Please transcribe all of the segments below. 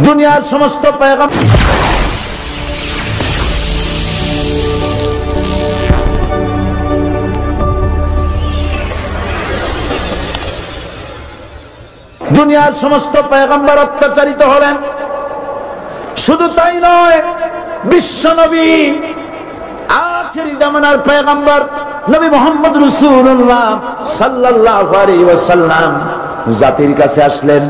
দুনিয়ার সমস্ত পয়গম্বর অত্যাচারিত হলেন। শুধু তাই নয়, বিশ্ব নবী আখিরি জামানার পয়গম্বর নবী মুহাম্মদ রাসূলুল্লাহ সাল্লাল্লাহু আলাইহি ওয়াসাল্লাম জাতির কাছে আসলেন।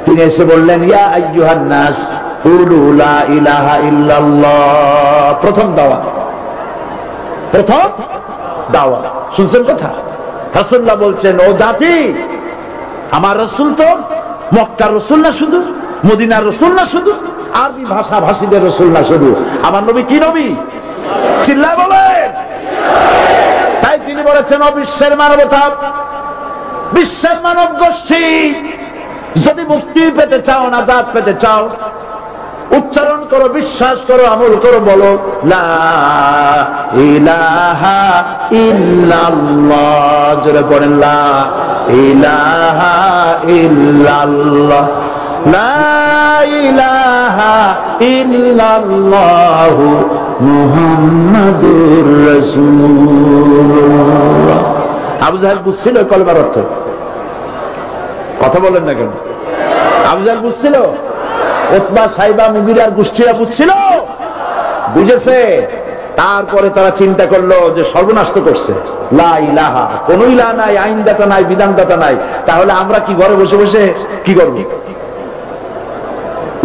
তিনি এসে বললেন, ইয়া আইয়ুহান নাস কুলু লা ইলাহা ইল্লাল্লাহ। প্রথম দাওয়া শুনছেন কথা? রাসূলুল্লাহ বলছেন, ও জাতি, আমার রাসূল তো মক্কার রাসূল না শুধু, মদিনার রাসূল না শুধু, আরবি ভাষা ভাষীদের রাসূল না শুধু, আমার নবী কি নবী? চিল্লায় বলেন। তাই তিনি বলেছেন, ও বিশ্বের মানবতা, বিশ্বের মানব গোষ্ঠী, যদি মুক্তি পেতে চাও, নাজাত পেতে চাও, উচ্চারণ করো, বিশ্বাস করো, আমল করো, বলো লা ইলাহা ইল্লাল্লাহ। জোরে পড়েন, লা ইলাহা ইল্লাল্লাহ, লা ইলাহা ইল্লাল্লাহু মুহাম্মাদুর রাসূলুল্লাহ। আবু জাহেল বুঝছিল কলমার অর্থ? কথা বলেন না কেন? আবু জাহেল বুঝছিল? উতবা, সাইবা, মুগিরার গোষ্ঠীরা বুঝছিল? বুঝেছে। তারপরে তারা চিন্তা করলো যে সর্বনাশ তো করছে, লা ইলাহা, কোন ইলাহ নাই, আইনদাতা নাই, বিধানদাতা নাই, তাহলে আমরা কি ঘরে বসে বসে কি করবো?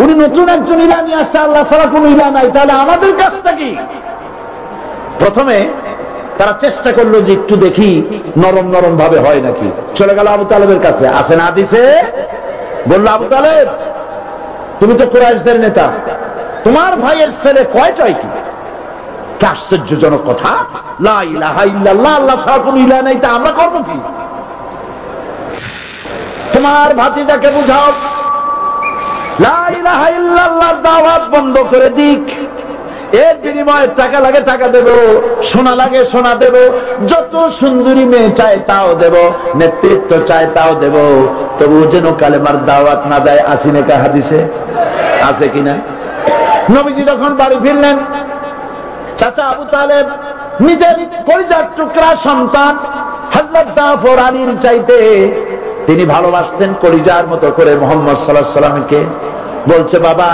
উনি নতুন একজন ইলাহ নিয়ে আসছে, আল্লাহ ছাড়া কোন ইলাহ নাই, তাহলে আমাদের কাজটা কি? প্রথমে তারা চেষ্টা করলো যে একটু দেখি নরম নরম ভাবে হয় নাকি। চলে গেল আবু তালেবের কাছে। আসেন হাদিসে বললো, আবু তালেব, তুমি তো কুরাইশদের নেতা, তোমার ভাইয়ের ছেলে কয়টাই কি? আশ্চর্যজনক কথা, লা ইলাহা ইল্লাল্লাহ, আল্লাহ ছাড়া কোন ইলাহ নাই, তা আমরা করবো কি? তোমার ভাতিজাকে বুঝাও লা ইলাহা ইল্লাল্লাহর দাওয়াত বন্ধ করে দিক, এর বিনিময়ে টাকা লাগে টাকা দেব, সোনা লাগে সোনা দেব, যত সুন্দরী মেয়ে চায় তাও দেব, নেতৃত্ব চায় তাও দেব, তবু যেন কালেমার দাওয়াত না দেয়। আসিনে কা হাদিসে আছে কিনা? নবীজি যখন বাড়ি ফিরলেন, চাচা আবু তালেব নিজের পরিজাত টুকরা সন্তান হযরত জাফর আলীর চাইতে তিনি ভালোবাসতেন কলিজার মতো করে মুহাম্মদ সাল্লাল্লাহু আলাইহি ওয়াসাল্লামকে। বলছে, বাবা,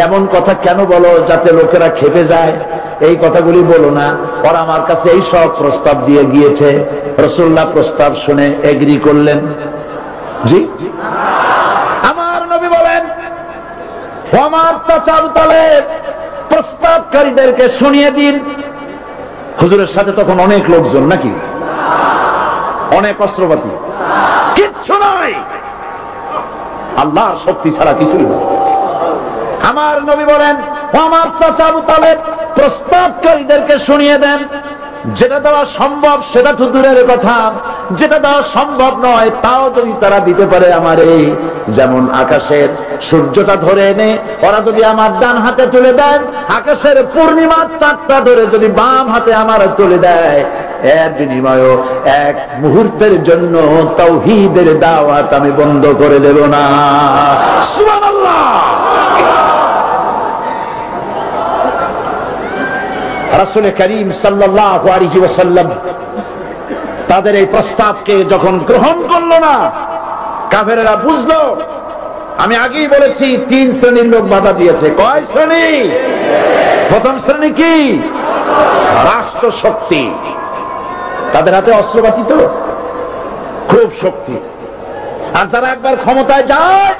এমন কথা কেন বলো যাতে লোকেরা খেপে যায়? এই কথাগুলি বলো না, ওরা আমার কাছে এই সব প্রস্তাব দিয়ে গিয়েছে। রাসূলুল্লাহ প্রস্তাব শুনে এগ্রি করলেন। জি, আমার নবী বলেন, আমার চাচা আবু তালেব প্রস্তাবকারীদেরকে শুনিয়ে দিন। হুজুরের সাথে তখন অনেক লোকজন নাকি, অনেক অস্ত্রপাতি, কিচ্ছু নাই, আল্লাহর শক্তি ছাড়া কিছুই না। আমার নবী বলেন, আমার চাচা আবু তালেব প্রস্তাবকারীদেরকে শুনিয়ে দেন। যেটা দেওয়া সম্ভব সেটা তো দূরের কথা, যেটা দেওয়া সম্ভব নয় তাও যদি তারা দিতে পারে আমারে, যেমন আকাশের সূর্যটা ধরে এনে ওরা যদি আমার ডান হাতে তুলে দেয়, আকাশের পূর্ণিমার চাঁদটা ধরে যদি বাম হাতে আমার তুলে দেয়, এর বিনিময়ে এক মুহূর্তের জন্য তাওহীদের দাওয়াত আমি বন্ধ করে দেব না। সুবহানাল্লাহ। রাসূল করিম সাল্লাল্লাহু আলাইহি ওয়াসাল্লাম তাদের এই প্রস্তাবকে যখন গ্রহণ করলো না, কাফেরেরা বুঝলো। আমি আগেই বলেছি 3 শ্রেণীর লোক বাধা দিয়েছে। কয় শ্রেণী? প্রথম শ্রেণী কি? রাষ্ট্র শক্তি, তাদের হাতে অস্ত্রপাতি তো খুব শক্তি, আর যারা একবার ক্ষমতায় যায়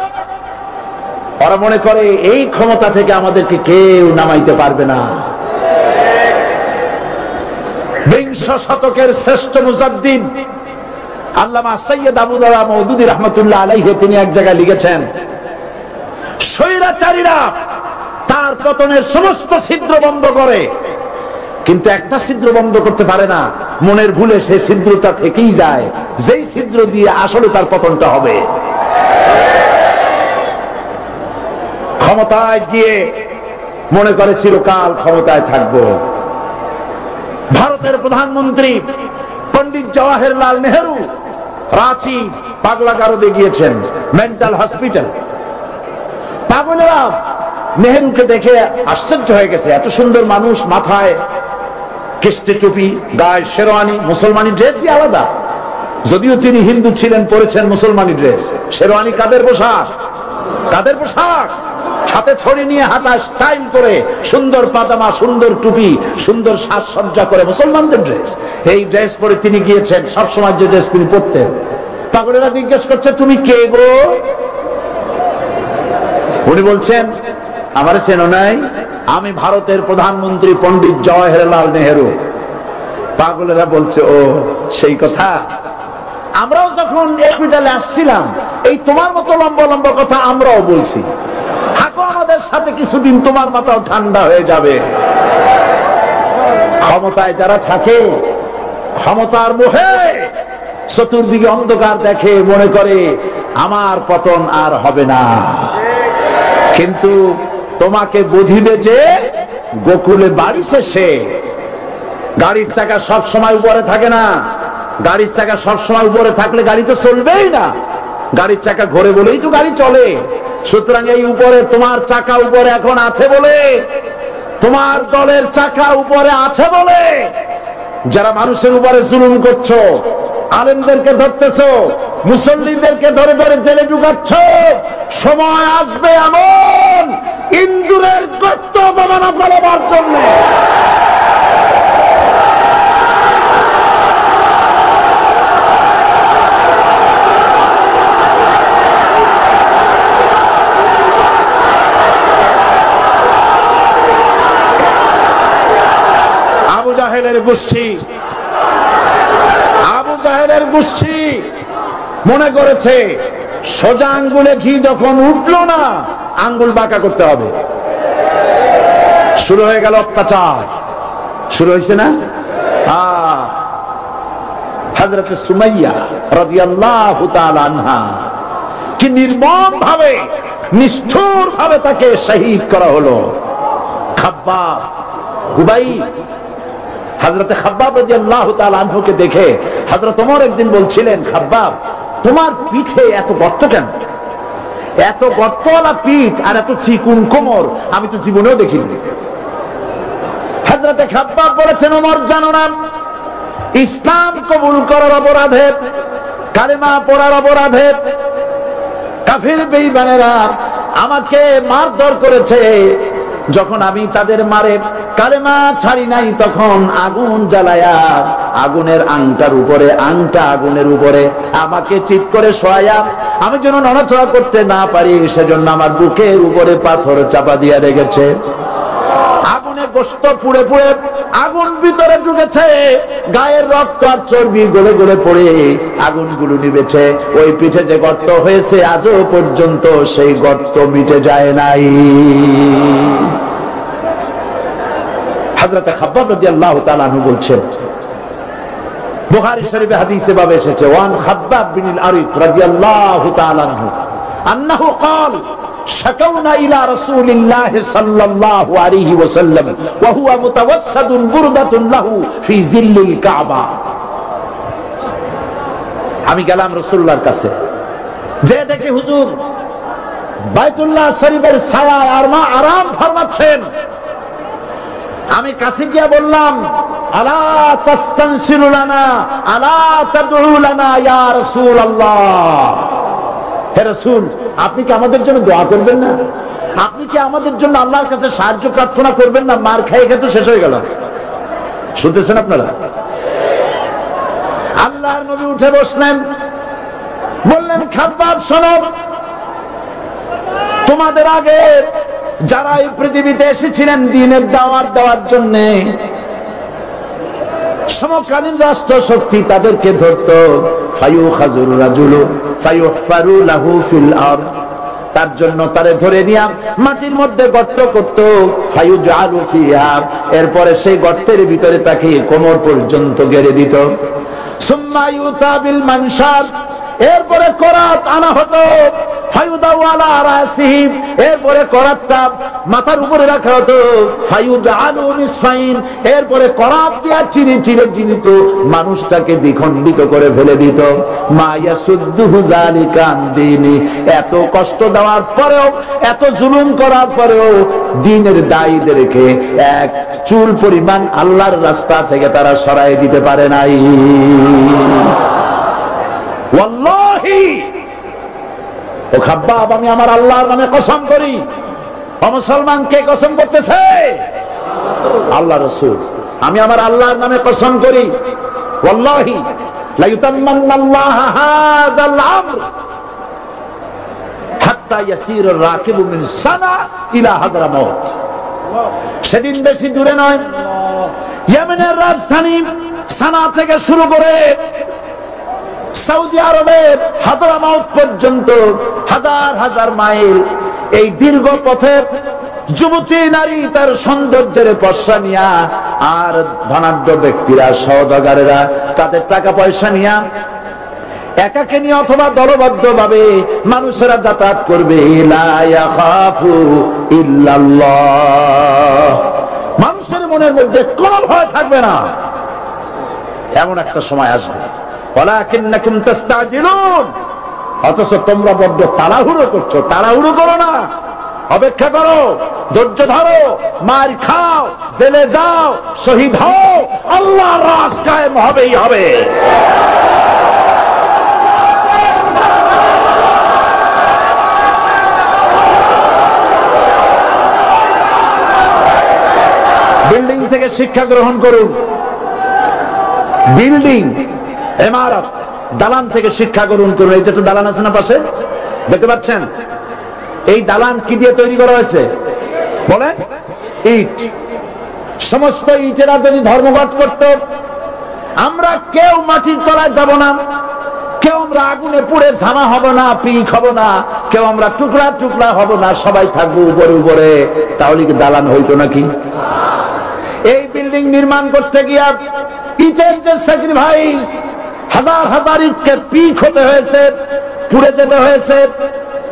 ওরা মনে করে এই ক্ষমতা থেকে আমাদেরকে কেউ নামাইতে পারবে না। বিংশ শতকের শ্রেষ্ঠ মুজাদ্দিদ আল্লামা সৈয়দ আবুদুল্লাহ মওদুদী রাহমাতুল্লাহ আলাইহি তিনি এক জায়গায় লিখেছেন, স্বৈরাচারীরা তার পতনের সমস্ত ছিদ্র বন্ধ করে, কিন্তু একটা ছিদ্র বন্ধ করতে পারে না, মনের ভুলে সেই ছিদ্রটা থেকেই যায়, যেই ছিদ্র দিয়ে আসলে তার পতনটা হবে। ক্ষমতায় গিয়ে মনে করে চিরকাল ক্ষমতায় থাকবো। ভারতের প্রধানমন্ত্রী পণ্ডিত জওয়াহরলাল নেহেরু রাঁচি পাগলাগারদে গিয়েছেন, মেন্টাল হসপিটাল। পাগলেরা নেহেরুকে দেখে আশ্চর্য হয়ে গেছে, এত সুন্দর মানুষ, মাথায় কিস্তি টুপি, গায়ে শেরওয়ানি, মুসলমানি ড্রেসই আলাদা। যদিও তিনি হিন্দু ছিলেন, পরেছেন মুসলমানি ড্রেস। শেরওয়ানি কাদের পোশাক? কাদের পোশাক? হাতে ছড়ি নিয়ে হাঁটা স্টাইল করে, সুন্দর পাজামা, সুন্দর টুপি, সুন্দর সাজসজ্জা করে, মুসলমানদের ড্রেস। এই ড্রেস পরে তিনি গিয়েছেন, সবসময় যে ড্রেস তিনি পরতেন। পাগলেরা জিজ্ঞেস করছে, তুমি কে গো? উনি বলছেন, আমারে চেনো নাই? আমি ভারতের প্রধানমন্ত্রী পণ্ডিত জওহরলাল নেহেরু। পাগলেরা বলছে, ও সেই কথা। আমরাও যখন হসপিটালে আসছিলাম, এই তোমার মতো লম্বা লম্বা কথা আমরাও বলছি। থাকো আমাদের সাথে কিছুদিন, তোমার মাথাও ঠান্ডা হয়ে যাবে। ক্ষমতায় যারা থাকে, ক্ষমতার মোহে চতুর্দিকে অন্ধকার দেখে, মনে করে আমার পতন আর হবে না। কিন্তু তোমাকে বুঝিবে যে গোকুলে বাড়ি শেষে। গাড়ির চাকা সব সময় উপরে থাকে না। গাড়ির চাকা সব সময় উপরে থাকলে গাড়ি তো চলবেই না। গাড়ির চাকা ঘোরে বলেই তো গাড়ি চলে। সুতরাং এই উপরে, তোমার চাকা উপরে এখন আছে বলে, তোমার দলের চাকা উপরে আছে বলে যারা মানুষের উপরে জুলুম করছো, আলেমদেরকে ধরতেছো, মুসল্লিদেরকে ধরে ধরে জেলে ঢুকাচ্ছ, সময় আসবে এমন ইন্দুরের গর্ত অবমাননা ফলাবার জন্য। আবু জাহেলের গোষ্ঠী মনে করেছে সোজা আঙ্গুলে ঘি যখন উঠলো না, আঙ্গুল বাঁকা করতে হবে। শুরু হয়ে গেল অত্যাচার, শুরু হয়েছে না? হযরত সুমাইয়া রাদিয়াল্লাহু তাআলা আনহা কি নির্মম ভাবে, নিষ্ঠুর ভাবে তাকে শহীদ করা হলো। খাব্বাব, হুবাইব, হযরত খাব্বাব রাদিয়াল্লাহু তাআলা আনহুকে দেখে হযরত ওমর একদিন বলছিলেন, খাব্বাব তোমার পিঠে এত গর্ত কেন? এত গর্তওয়ালা পিঠ আর এত চিকুন কোমর আমি তো জীবনেও দেখিনি। হযরত খাব্বাব বলেছেন, ওমর জানো না, ইসলাম কবুল করার অপরাধে, কালেমা পড়ার অপরাধে কাফির বেঈমানেরা আমাকে মারধর করেছে। যখন আমি তাদের মারে কালেমা ছাড়ি নাই, তখন আগুন জ্বালায়া আগুনের আংটার উপরে, আংটা আগুনের উপরে আমাকে চিৎ করে শোয়ায়া, আমি যেন নড়াচড়া করতে না পারি সেজন্য আমার বুকের উপরে পাথর চাপা দিয়া রেখেছে। আগুনে গোশত পুড়ে পুড়ে আগুন ভিতরে ঢুকেছে, গায়ের রক্ত আর চর্বি গলে গলে পড়ে আগুনগুলো নিভেছে। ওই পিঠে যে গর্ত হয়েছে আজও পর্যন্ত সেই গর্ত মিটে যায় নাই। হযরত খাব্বাব রাদিয়াল্লাহু তাআলা আনহু বলছেন, বুখারী শরীফে হাদিসে ভাবে এসেছে, ওয়ান খাব্বাব বিনুল আরিফ রাদিয়াল্লাহু তাআলা আনহু আন্নাহু قال شكونا إلى رسول الله صلى الله عليه وسلم وهو متوسد بردة له في ظل الكعبة। আমি গেলাম রাসূলুল্লাহর কাছে, যে দেখি হুজুর বাইতুল্লাহ শরীফের ছায়ায় আরাম ফরমাচ্ছেন। আমি কাছে গিয়ে বললাম, আলা তাস্তানসিরু লানা আলা তাদউ লানা ইয়া রাসূলুল্লাহ। হে রাসূল, আপনি কি আমাদের জন্য দোয়া করবেন না? আপনি কি আমাদের জন্য আল্লাহর কাছে সাহায্য প্রার্থনা করবেন না? মার খেয়ে খেয়ে তো শেষ হয়ে গেল। শুনতেছেন আপনারা? আল্লাহর নবী উঠে বসলেন, বললেন, খাব্বাব শোনো, তোমাদের আগে যারা এই পৃথিবীতে এসেছিলেন দ্বীনের দাওয়াত দেওয়ার জন্য, সমকালীন রাষ্ট্র শক্তি তাদেরকে ধরত, ফায়ুখাযুর রাজুলু ফায়ুহফারু লাহু ফিল আরদ, তার জন্য তারে ধরে নিয়ে মাটির মধ্যে গর্ত করত, ফায়ুজআলু ফিহা, এরপরে সেই গর্তের ভিতরে তাকে কোমর পর্যন্ত গেড়ে দিত। সুম্মা ইউতা বিল মানশার, এরপরে করাত আনা হতো, ফায়ুদাউ আলা রাসিহি, এরপরে করাতটা মাথার উপরে রাখা হতো, ফায়ুজালু নিসফাইন, এরপরে করাত দিয়া চিরে চিরে জীবিত মানুষটাকে দ্বিখণ্ডিত করে ফেলে দিত। মা ইয়াসুদ্দুহু যালিকা আন দীনি, এত কষ্ট দেওয়ার পরেও, এত জুলুম করার পরেও দ্বীনের দায়ীদেরকে এক চুল পরিমাণ আল্লাহর রাস্তা থেকে তারা সরাই দিতে পারে নাই। ওয়াল্লাহি ও খাব্বাব, আমি আমার আল্লাহর নামে কসম করি। ও মুসলমান, কে কসম করতেছে? আল্লাহ রাসূল। আমি আমার আল্লাহর নামে কসম করি, ওয়াল্লাহি লা ইউতাম্মান্নাল্লাহু হাযাল আমর হাত্তা ইয়াসিরুর রাকিবু মিন সানা ইলা হাদরামাউত। সেদিন বেশি দূরে নয়, ইয়েমেনের রাজধানী সানা থেকে শুরু করে সৌদি আরবের হাদরামাউত পর্যন্ত হাজার হাজার মাইল, এই দীর্ঘ পথের যুবতী নারী তার সৌন্দর্যের পর্ষা নিয়া, আর ধনাঢ্য ব্যক্তিরা সওদাগরেরা তাদের টাকা পয়সা নিয়া একাকিনী অথবা দলবদ্ধ ভাবে মানুষেরা যাতায়াত করবে। লা ইয়াখাফু ইল্লাল্লাহ, মানুষের মনের মধ্যে কোনো ভয় থাকবে না। এমন একটা সময় আসবে, ওয়ালাকিন্নাকুম তাস্তাজিলুন, অথচ তোমরা বড্ড তাড়াহুড়ো করছো। তাড়াহুড়ো করো না, অপেক্ষা করো, ধৈর্য ধরো, মার খাও, জেলে যাও, শহীদ হও, আল্লাহর রাজ কায়েম হবেই হবে। বিল্ডিং থেকে শিক্ষা গ্রহণ করুন। বিল্ডিং, ইমারত, দালান থেকে শিক্ষা গ্রহণ করুন। এই যে তো দালান আছে না পাশে, দেখতে পাচ্ছেন? এই দালান কি দিয়ে তৈরি করা হয়েছে বলেন? ইট। সমস্ত ইটেরা যদি ধর্মঘট করত, আমরা কেউ মাটির তলায় যাব না, কেউ আমরা আগুনে পুড়ে ঝামা হব না, পিক হব না, কেউ আমরা টুকরা টুকরা হব না, সবাই থাকবো উপরে উপরে, তাহলে কি দালান হইতো নাকি? এই বিল্ডিং নির্মাণ করতে গিয়া ইটের যে স্যাক্রিফাইস, হাজার হাজার ইটকে পিক হতে হয়েছে, পুড়ে যেতে হয়েছে,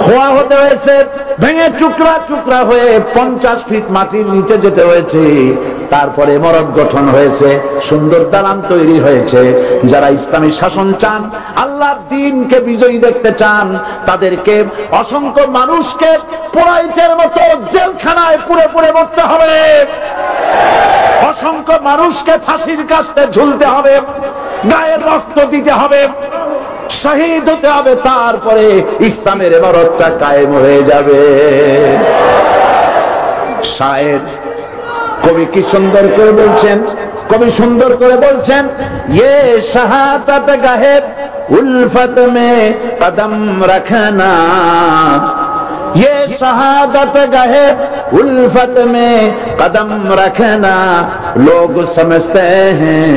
খোয়া হতে হয়েছে, ভেঙে টুকরা টুকরা হয়ে 50 ফিট মাটির নিচে যেতে হয়েছে। তারপরে ইমারত গঠন হয়েছে, সুন্দর দালান তৈরি হয়েছে। যারা ইসলামী শাসন চান, আল্লাহর দ্বীনকে বিজয়ী দেখতে চান, তাদেরকে অসংখ্য মানুষকে পোড়াইটের মতো জেলখানায় পুড়ে পুড়ে মরতে হবে, অসংখ্য মানুষকে ফাঁসির কাস্তে ঝুলতে হবে, গায়ের রক্ত দিতে হবে, শহীদ হতে হবে, তারপরে ইসলামের ইমারতটা কায়েম হয়ে যাবে। শায়ের কবি কি সুন্দর করে বলছেন, কবি সুন্দর করে বলছেন, ये शहादत गाहे उल्फत में कदम रखना, ये शहादत गाहे उल्फत में कदम रखना, लोग समझते हैं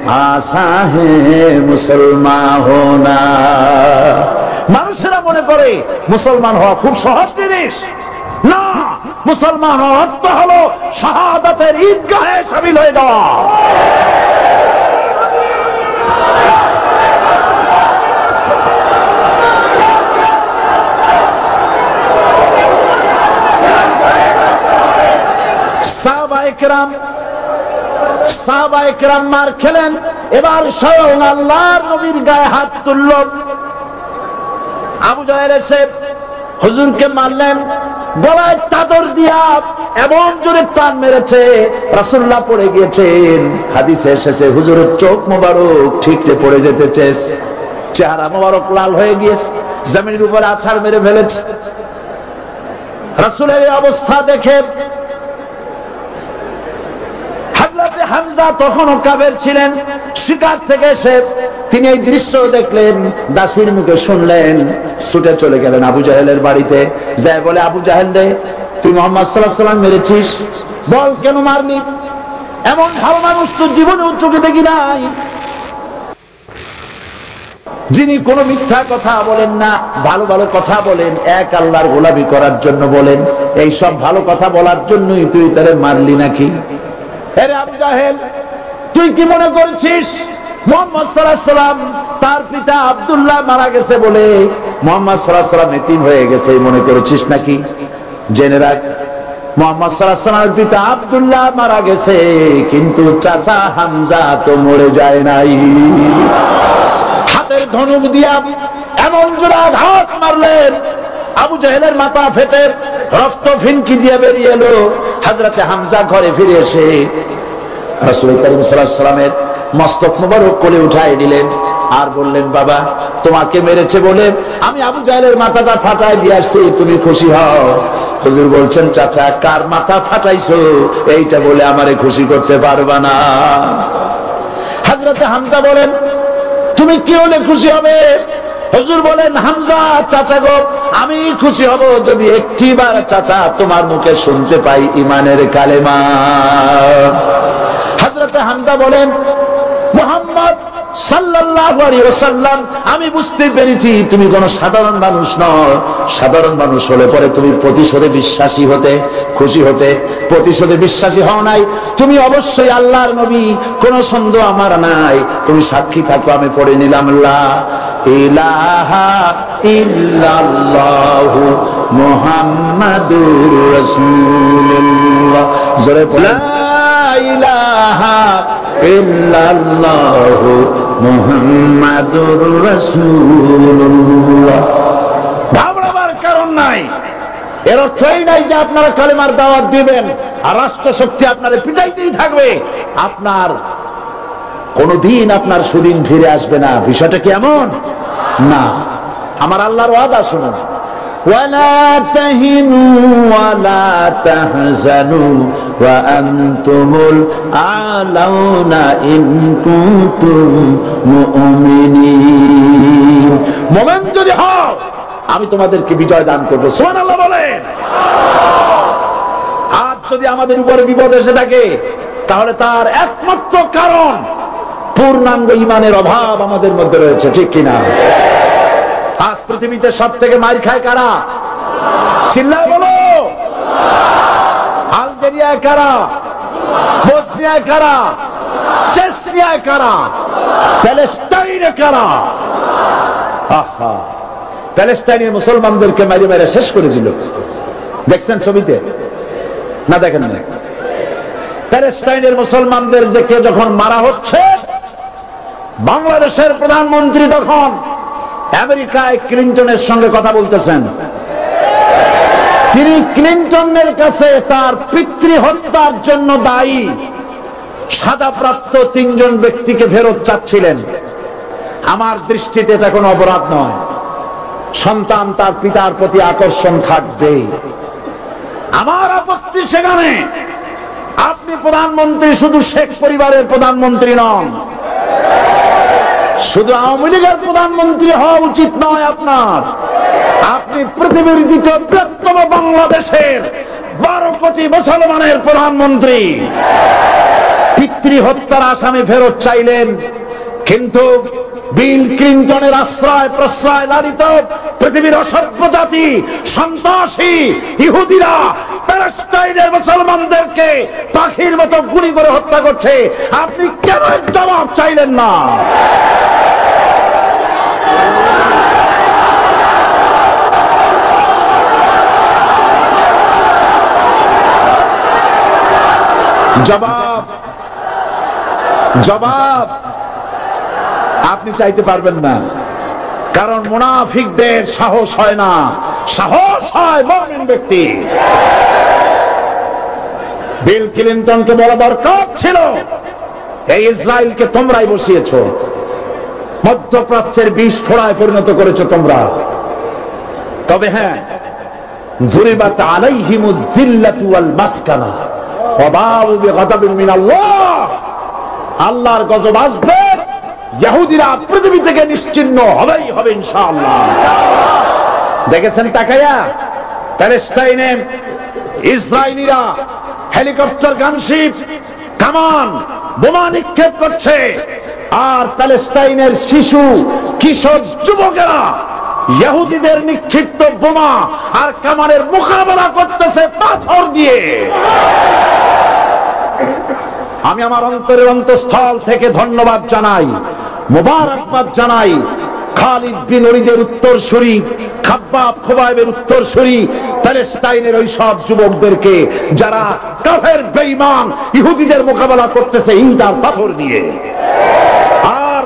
आसा है मुसलमान होना। মানুষেরা মনে করে মুসলমান হওয়া খুব সহজ জিনিস। না, মুসলমান হওয়ার অর্থ হলো শাহাদাতের ঈদগাহে শামিল হয়ে যাওয়া। সাহাবায়ে কেরাম মার খেলেন, এবার স্বয়ং আল্লাহর নবীর গায়ে হাত তুলল। আবু জাহেল এসে হুজুরকে মারলেন, গলায় চাদর দিয়া এমন জোরে টান মেরেছে, রাসূলুল্লাহ পড়ে গিয়েছেন। হাদিসে এসেছে হুজুরের চোখ মোবারক ঠিকরে পড়ে যেতেছে, চেহারা মোবারক লাল হয়ে গিয়েছে, জমিনের উপরে আছাড় মেরে ফেলেছে। রাসূলের এই অবস্থা দেখে হযরত হামজা তখনও কাফের ছিলেন, শিকার থেকে এসে তিনি এই দৃশ্য দেখলেন, দাসীর মুখে শুনলেন, ছুটে চলে গেলেন আবু জাহেলের বাড়িতে। যায় বলে, আবু জাহেল রে, তুই মুহাম্মদ সাল্লাল্লাহু আলাইহি ওয়াসাল্লাম মেরেছিস, বল কেন মারলি? এমন ভালো মানুষ তো জীবনেও চোখে দেখি নাই, যিনি কোনো মিথ্যা কথা বলেন না, ভালো ভালো কথা বলেন, এক আল্লাহর গোলামি করার জন্য বলেন। এই সব ভালো কথা বলার জন্যই তুই তারে মারলি নাকি? আরে আবু জাহেল, তুই কি মনে করছিস মুহাম্মদ সাল্লাল্লাহু আলাইহি ওয়াসাল্লাম তার পিতা আব্দুল্লাহ মারা গেছে বলে মুহাম্মদ সাল্লাল্লাহু আলাইহি ওয়াসাল্লাম এতিম হয়ে গেছে মনে করেছিস নাকি? জেনে রাখ, মুহাম্মদ সাল্লাল্লাহু আলাইহি ওয়াসাল্লামের পিতা আব্দুল্লাহ মারা গেছে, কিন্তু চাচা হামজা তো মরে যায় নাই। হাতের ধনুক দিয়া এমন জোরে আঘাত মারলেন, আবু জাহেলের মাথা ফেটে রক্ত ফিনকি দিয়ে বেরিয়ে এলো। হযরতে হামজা ঘরে ফিরে এসে রাসূল কারীম সাল্লাল্লাহু আলাইহি ওয়াসাল্লামের মস্তক মোবারক কোলে উঠায় দিলেন আর বললেন, বাবা তোমাকে মেরেছে বলে আমি আবু জাহেলের মাথাটা ফাটায় দিয়ে আসছি, তুমি খুশি হও। হুজুর বলছেন, চাচা কার মাথা ফাটাইছো এইটা বলে আমারে খুশি করতে পারবা না। হযরতে হামজা বলেন, তুমি কি হলে খুশি হবে? হুজুর বলেন, হামজা চাচা গো, আমি খুশি হব যদি একটিবার চাচা তোমার মুখে শুনতে পাই ঈমানের কালেমা। হযরতে হামজা বলেন, মুহাম্মদ সাল্লাল্লাহু আলাইহি ওয়াসাল্লাম, আমি বুঝতে পেরেছি তুমি কোন সাধারণ মানুষ নও। সাধারণ মানুষ হলে পরে তুমি প্রতিশোধে বিশ্বাসী হতে, খুশি হতে। প্রতিশোধে বিশ্বাসী হও নাই, তুমি অবশ্যই আল্লাহর নবী, কোন সন্দেহ আমার নাই। তুমি সাক্ষী থাকো, আমি পড়ে নিলাম, লা ইলাহা ইল্লাল্লাহু মুহাম্মাদুর রাসূলুল্লাহ। জোরে বলো, লা ইলাহা ইল্লাল্লাহু মুহাম্মাদুর রাসূলুল্লাহ। ঘাবড়াবার কারণ নাই। এর অর্থই নাই যে আপনারা কালেমার দাওয়াত দিবেন আর রাষ্ট্রশক্তি আপনারা পিটাইতেই থাকবে, আপনার কোনদিন আপনার সুদিন ফিরে আসবে না। বিষয়টা কি এমন না? আমার আল্লাহর ওয়াদা শুনুন, ওয়ালা তাহিনু ওয়ালা তাহজানু ওয়া আনতুমুল আলাউনা ইন কুনতুম মুমিনিন। মুমিন যদি হও আমি তোমাদেরকে বিজয় দান করব। সুবহানাল্লাহ বলেন। আজ যদি আমাদের উপরে বিপদ এসে থাকে তাহলে তার একমাত্র কারণ পূর্ণাঙ্গ ঈমানের অভাব আমাদের মধ্যে রয়েছে, ঠিক কিনা? আজ পৃথিবীতে সব থেকে মার খায় কারা? চিল্লায় বলো। আলজেরিয়ায় কারা? বসনিয়ায় কারা? চেচনিয়ায় কারা? প্যালেস্টাইনে কারা? আহা, প্যালেস্টাইনের মুসলমানদেরকে মারি মেরে শেষ করে দিল। দেখছেন ছবিতে না? দেখেন না? প্যালেস্টাইনের মুসলমানদের যে কে যখন মারা হচ্ছে, বাংলাদেশের প্রধানমন্ত্রী তখন আমেরিকায় ক্লিনটনের সঙ্গে কথা বলতেছেন। তিনি ক্লিনটনের কাছে তার পিতৃ হত্যার জন্য দায়ী সাজাপ্রাপ্ত 3 জন ব্যক্তিকে ফেরত চাচ্ছিলেন। আমার দৃষ্টিতে এটা কোনো অপরাধ নয়। সন্তান তার পিতার প্রতি আকর্ষণ থাকবে, আমার আপত্তি সেখানে। আপনি প্রধানমন্ত্রী, শুধু শেখ পরিবারের প্রধানমন্ত্রী নন, শুধু আওয়ামী লীগের প্রধানমন্ত্রী হওয়া উচিত নয় আপনার। আপনি পৃথিবীর দ্বিতীয় বৃহত্তম বাংলাদেশের 12 কোটি মুসলমানের প্রধানমন্ত্রী। পিতৃ হত্যার আসামি ফেরত চাইলেন, কিন্তু বিল ক্লিনটনের আশ্রয় প্রশ্রয় লালিত পৃথিবীর অসভ্য জাতি সন্ত্রাসী ইহুদিরা প্যালেস্টাইনের মুসলমানদেরকে পাখির মতো গুলি করে হত্যা করছে। আপনি কেন জবাব চাইলেন না? জবাব জবাব আপনি চাইতে পারবেন না, কারণ মুনাফিকদের সাহস হয় না, সাহস হয় মুমিন ব্যক্তি। বিল ক্লিনটনকে বলা দরকার ছিল, এই ইসরায়েলকে তোমরাই বসিয়েছো, মধ্যপ্রাচ্যের বিষ ফোড়ায় পরিণত করেছো তোমরা। তবে হ্যাঁ, যুরিবাত আলাইহিমুয যিল্লাতু ওয়াল মাসকানা ওয়া বাউ বিগাদাবিন মিনাল্লাহ। আল্লাহর গজব আসবে, ইহুদিরা পৃথিবী থেকে নিশ্চিহ্ন হবেই হবে ইনশাআল্লাহ। দেখেছেন তাকায়া প্যালেস্টাইনে ইসরায়েলিরা হেলিকপ্টার, গানশিপ, কামান, বোমা নিক্ষেপ করছে, আর প্যালেস্টাইনের শিশু, কিশোর, যুবকেরা ইহুদিদের নিক্ষিপ্ত বোমা আর কামানের মোকাবেলা করতেছে পাথর দিয়ে। আমি আমার অন্তরের অন্তঃস্থল থেকে ধন্যবাদ জানাই, মোবারকবাদ জানাই খালিদ বিন ওলীদের উত্তরসূরি, খাব্বাব খুবাইবের উত্তরসূরি প্যালেস্টাইনের ওই সব যুবকদেরকে যারা কাফের বেঈমান ইহুদিদের মোকাবেলা করতেছে ইট আর পাথর দিয়ে। আর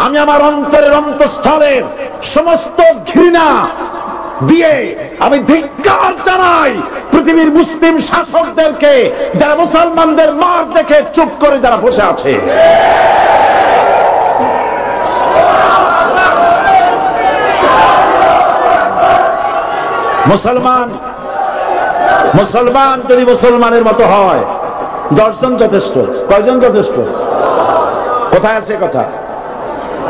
আমি আমার অন্তরের অন্তঃস্থলের সমস্ত ঘৃণা দিয়ে আমি ধিক্কার জানাই পৃথিবীর মুসলিম শাসকদেরকে, যারা মুসলমানদের মার দেখে চুপ করে যারা বসে আছে। মুসলমান যদি মুসলমানের মতো হয় 10 জন যথেষ্ট। কয়জন যথেষ্ট? কোথায় আছে কথা?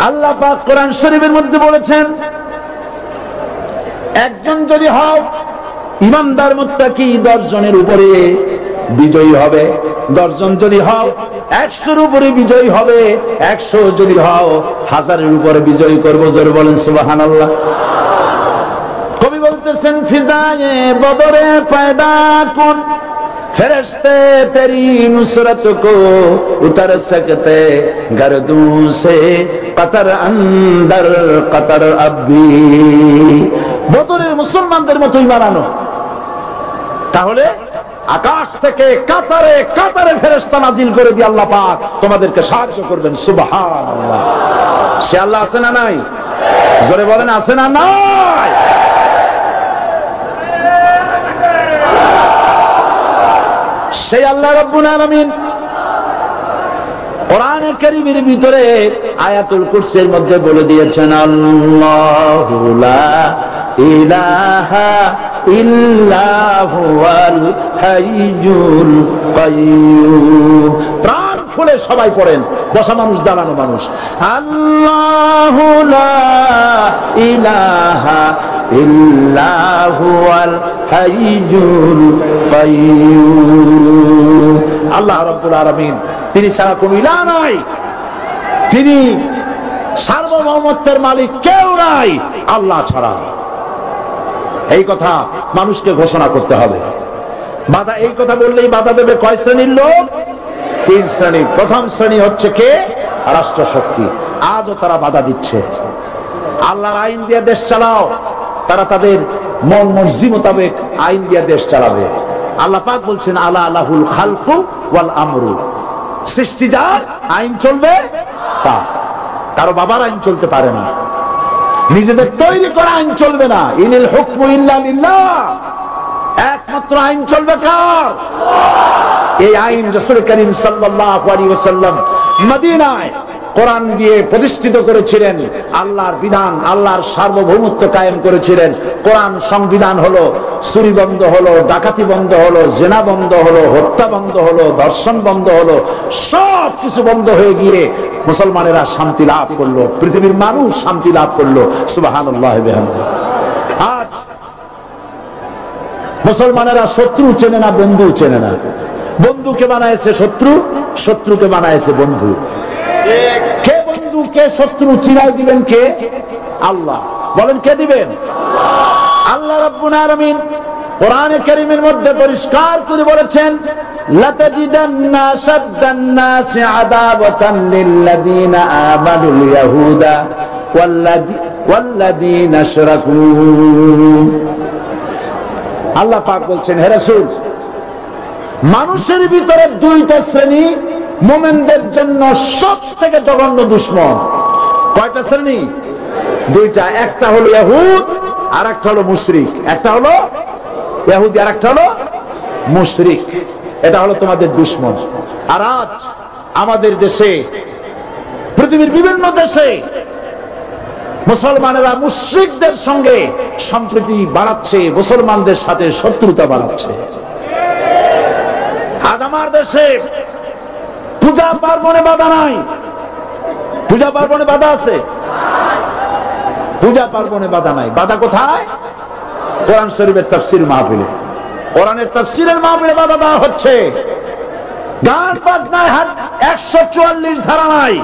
আল্লাহ পাক কোরআন শরীফের মধ্যে বলেছেন, একজন যদি হও ইমানদার মুত্তাকি 10 জনের উপরে বিজয়ী হবে। 10 জন যদি হও 100-র উপরে বিজয়ী হবে। 100 যদি হও 1000-এর উপরে বিজয়ী করবো। জোরে বলেন সুবহানাল্লাহ। কবি বলতেছেন, ফিজায়ে বদরে পয়দা কুন ফেরেশতে তেরি নুসরত কো উতর সকতে গর্দু সে কতর অন্দর কতর আবি। বদরের মুসলমানদের মতো ঈমান আনো, তাহলে আকাশ থেকে কাতারে কাতারে ফেরেশতা নাজিল করে দিয়ে আল্লাহ পাক তোমাদেরকে সাহায্য করবেন। সুবহানাল্লাহ। সে আল্লাহ আছে না নাই? জোরে বলেন আছে না নাই? সেই আল্লাহ রাব্বুল আলামিন কোরআনে কারীমের ভিতরে আয়াতুল কুরসির মধ্যে বলে দিয়েছেন, আল্লাহু লা ইলাহা ইল্লা হুয়াল হাইয়ুল কাইয়্যুম। প্রাণ খুলে সবাই পড়েন, বসা মানুষ দাঁড়ানো মানুষ। আল্লাহু লা ইলাহা ইল্লা হুয়াল হাইয়ুল কাইয়্যুম। আল্লাহ রাব্বুল আলামিন, তিনি ছাড়া কোনো ইলাহ নাই, তিনি সার্বভৌমত্বের মালিক, কেউ নাই আল্লাহ ছাড়া। এই কথা মানুষকে ঘোষণা করতে হবে। বাধা, এই কথা বললেই বাধা দেবে কয় শ্রেণীর লোক? 3 শ্রেণী। প্রথম শ্রেণী হচ্ছে কে? রাষ্ট্রশক্তি। আজও তারা বাধা দিচ্ছে। আল্লাহর আইন দিয়ে দেশ চালাও, তারা তাদের মন মর্জি মোতাবেক আইন দিয়ে দেশ চালাবে। আল্লাহ পাক বলছেন, আলা লাহুল খালকু ওয়াল আমরু। সৃষ্টি যার, আইন চলবে তার। কারো বাবার আইন চলতে পারে না, নিজেদের তৈরি করা আইন চলবে না। ইনিল হুকমু ইল্লা লিল্লাহ। একমাত্র আইন চলবে কার? এই আইন রাসূল করিম সাল্লাল্লাহু আলাইহি ওয়াসাল্লাম মদিনায় কোরআন দিয়ে প্রতিষ্ঠিত করেছিলেন। আল্লাহর বিধান, আল্লাহর সার্বভৌমত্ব কায়েম করেছিলেন। কোরআন সংবিধান হলো, চুরি বন্ধ হলো, ডাকাতি বন্ধ হলো, জিনা বন্ধ হলো, হত্যা বন্ধ হলো, ধর্ষণ বন্ধ হলো, সব কিছু বন্ধ হয়ে গিয়ে মুসলমানেরা শান্তি লাভ করলো, পৃথিবীর মানুষ শান্তি লাভ করলো। সুবহানাল্লাহ বিহামদিহি। আজ মুসলমানেরা শত্রু চেনে না, বন্ধু চেনে না। বন্ধুকে বানাইছে শত্রু, শত্রুকে বানাইছে বন্ধু। কে বন্ধু কে শত্রু চিনাই দিবেন কে? আল্লাহ। বলেন কে দিবেন? আল্লাহ রাব্বুল আলামিন কোরআনে কারীমের মধ্যে পরিষ্কার করে বলেছেন, লাতাজিদান্না শাদ্দান নাসি আদাওয়াতান লিল্লাযীনা আমানুল ইয়াহুদা ওয়াল্লাযীনা আশরাকু। আল্লাহ পাক বলছেন, হে রাসূল, মানুষের ভিতরে 2টা শ্রেণী মুমিনদের জন্য সবথেকে জঘন্য দুশমন। কয়টা শ্রেণী? 2টা। একটা হলো ইহুদ আর একটা হলো মুশরিক। একটা হলো ইহুদি আর একটা হলো মুশরিক। এটা হলো তোমাদের দুশমন। আর আজ আমাদের দেশে, পৃথিবীর বিভিন্ন দেশে মুসলমানেরা মুশরিকদের সঙ্গে সম্প্রীতি বাড়াচ্ছে, মুসলমানদের সাথে শত্রুতা বাড়াচ্ছে। আজ আমার দেশে পূজা পার্বণে বাধা নাই। পূজা পার্বণে বাধা আছে? পূজা পার্বণে বাধা নাই। বাধা কোথায়? কোরআন শরীফের তাফসীর মাহফিলে। কোরআনের তাফসীরের মাহফিলে বাধা দেওয়া হচ্ছে। গান বাজনায় 144 ধারা নাই,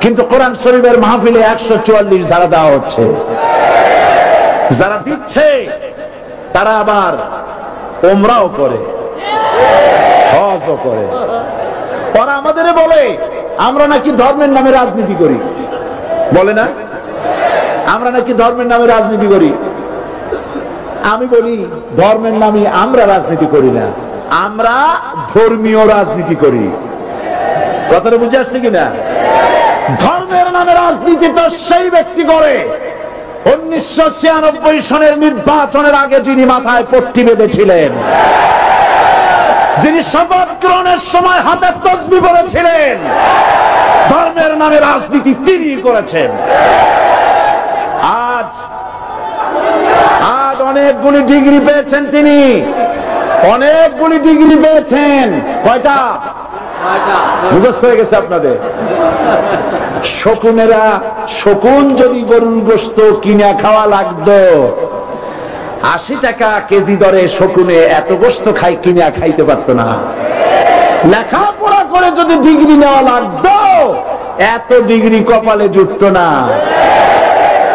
কিন্তু কোরআন শরীফের মাহফিলে 144 ধারা দেওয়া হচ্ছে। যারা দিচ্ছে তারা আবার উমরাও করে, হজও করে। ওরা আমাদের বলে আমরা নাকি ধর্মের নামে রাজনীতি করি, বলে না আমরা নাকি ধর্মের নামে রাজনীতি করি। আমি বলি ধর্মের নামে আমরা রাজনীতি করি না, আমরা ধর্মীয় রাজনীতি করি। কথাটা বুঝে আসছে কিনা? ধর্মের নামে রাজনীতি তো সেই ব্যক্তি করে 1996 সনের নির্বাচনের আগে যিনি মাথায় পট্টি বেঁধেছিলেন, যিনি শপথ গ্রহণের সময় হাতে তসবিহ পড়েছিলেন, ধর্মের নামে রাজনীতি তিনি করেছেন। আজ অনেকগুলি ডিগ্রি পেয়েছেন তিনি, অনেকগুলি ডিগ্রি পেয়েছেন। কয়টা? মুখস্থ হয়ে গেছে আপনাদের। শকুনেরা, শকুন যদি গরুর গোশত কিনা খাওয়া লাগতো 80 টাকা কেজি দরে, শকুনে এত গোশত কিনা খাইতে পারতো না। লেখাপড়া করে যদি ডিগ্রি নেওয়া লাগতো এত ডিগ্রি কপালে জুটতো না,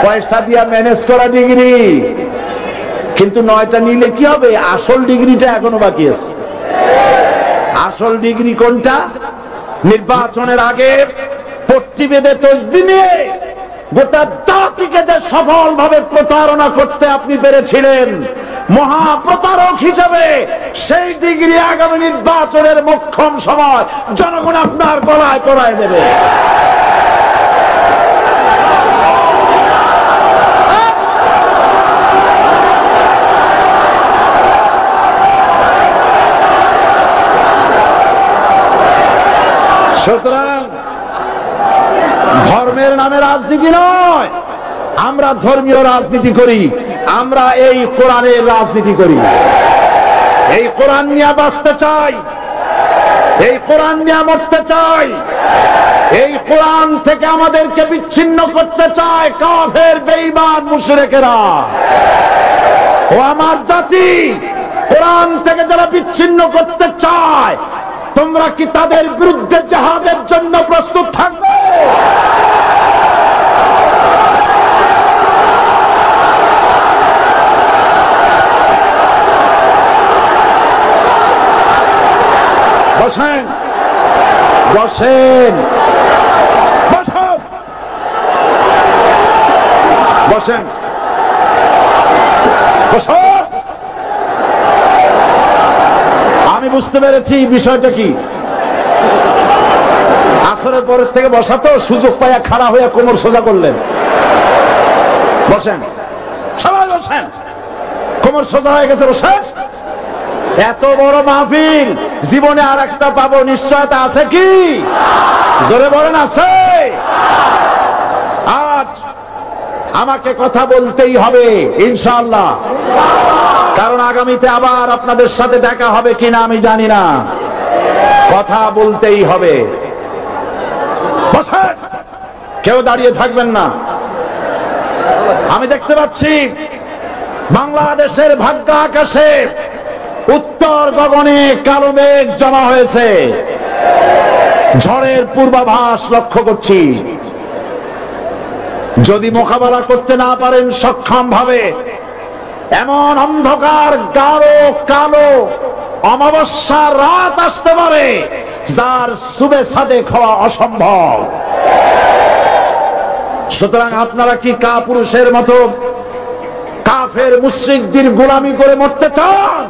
পয়সা দিয়া ম্যানেজ করা ডিগ্রি। কিন্তু 9টা নিলে কি হবে? আসল ডিগ্রিটা এখনো বাকি আছে। আসল ডিগ্রি কোনটা? নির্বাচনের আগে পট্টি বেঁধে তসবিহ নিয়ে গোটা জাতিকে যে সফলভাবে প্রতারণা করতে আপনি পেরেছিলেন মহাপ্রতারক হিসেবে, সেই ডিগ্রি আগামী নির্বাচনের মোক্ষম সময় জনগণ আপনার গলায় পরায় দেবে। সুতরাং ধর্মের নামে রাজনীতি নয়, আমরা ধর্মীয় রাজনীতি করি, আমরা এই কোরআনের রাজনীতি করি। এই কোরআন নিয়ে বাঁচতে চাই, এই কোরআন নিয়ে মরতে চাই, এই কোরআন থেকে আমাদেরকে বিচ্ছিন্ন করতে চায় কাফের বেঈমান মুশরিকেরা। ও আমার জাতি, কোরআন থেকে যারা বিচ্ছিন্ন করতে চায়, তোমরা কি তাদের বিরুদ্ধে জিহাদের জন্য প্রস্তুত থাকবে? বসেন, বসেন, বসেন, বসেন, বসেন। আমি বুঝতে পেরেছি বিষয়টা কি। আসরের পরের থেকে বসা তো, সুযোগ পাইয়া খাড়া হইয়া কোমর সোজা করলেন। বসেন, সবাই বসেন, কোমর সোজা হয়ে গেছে, বসেন। এত বড় মাহফিল জীবনে আর একটা পাবো নিশ্চয়তা আছে কি? জোরে বলেন আছে? আজ আমাকে কথা বলতেই হবে ইনশাআল্লাহ, কারণ আগামীতে আবার আপনাদের সাথে দেখা হবে কিনা আমি জানি না। কথা বলতেই হবে। বসেন, কেউ দাঁড়িয়ে থাকবেন না। আমি দেখতে পাচ্ছি বাংলাদেশের ভাগ্য আকাশে উত্তর গগনে কালো মেঘ জমা হয়েছে, ঝড়ের পূর্বাভাস লক্ষ্য করছি। যদি মোকাবেলা করতে না পারেন সক্ষম ভাবে, এমন অন্ধকার গাঢ় কালো অমাবস্যার রাত আসতে পারে যার শুভে সাদেক হওয়া অসম্ভব। সুতরাং আপনারা কি কাপুরুষের মতো কাফের মুশরিকদের গোলামি করে মরতে চান?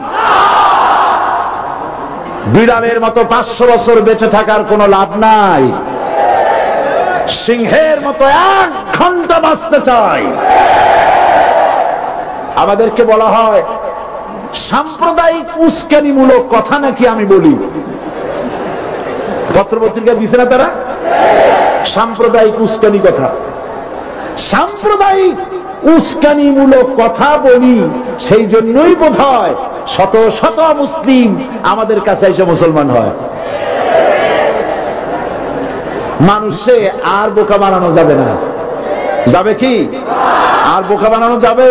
বিড়ালের মতো 500 বছর বেঁচে থাকার কোনো লাভ নাই। সিংহের মতো 1 ঘন্টা বাঁচতে চাই। আমাদেরকে বলা হয় সাম্প্রদায়িক উস্কানিমূলক কথা নাকি আমি বলি। পত্রপত্রিকা দিছে না তারা? সাম্প্রদায়িক উস্কানি কথা, সাম্প্রদায়িক উস্কানিমূলক কথা বলি। সেই জন্যই বোধহয় শত শত মুসলিম আমাদের কাছে এসে মুসলমান হয়। মানুষে আর বোকা বানানো যাবে না। যাবে কি? আর বোকা বানানো যাবে?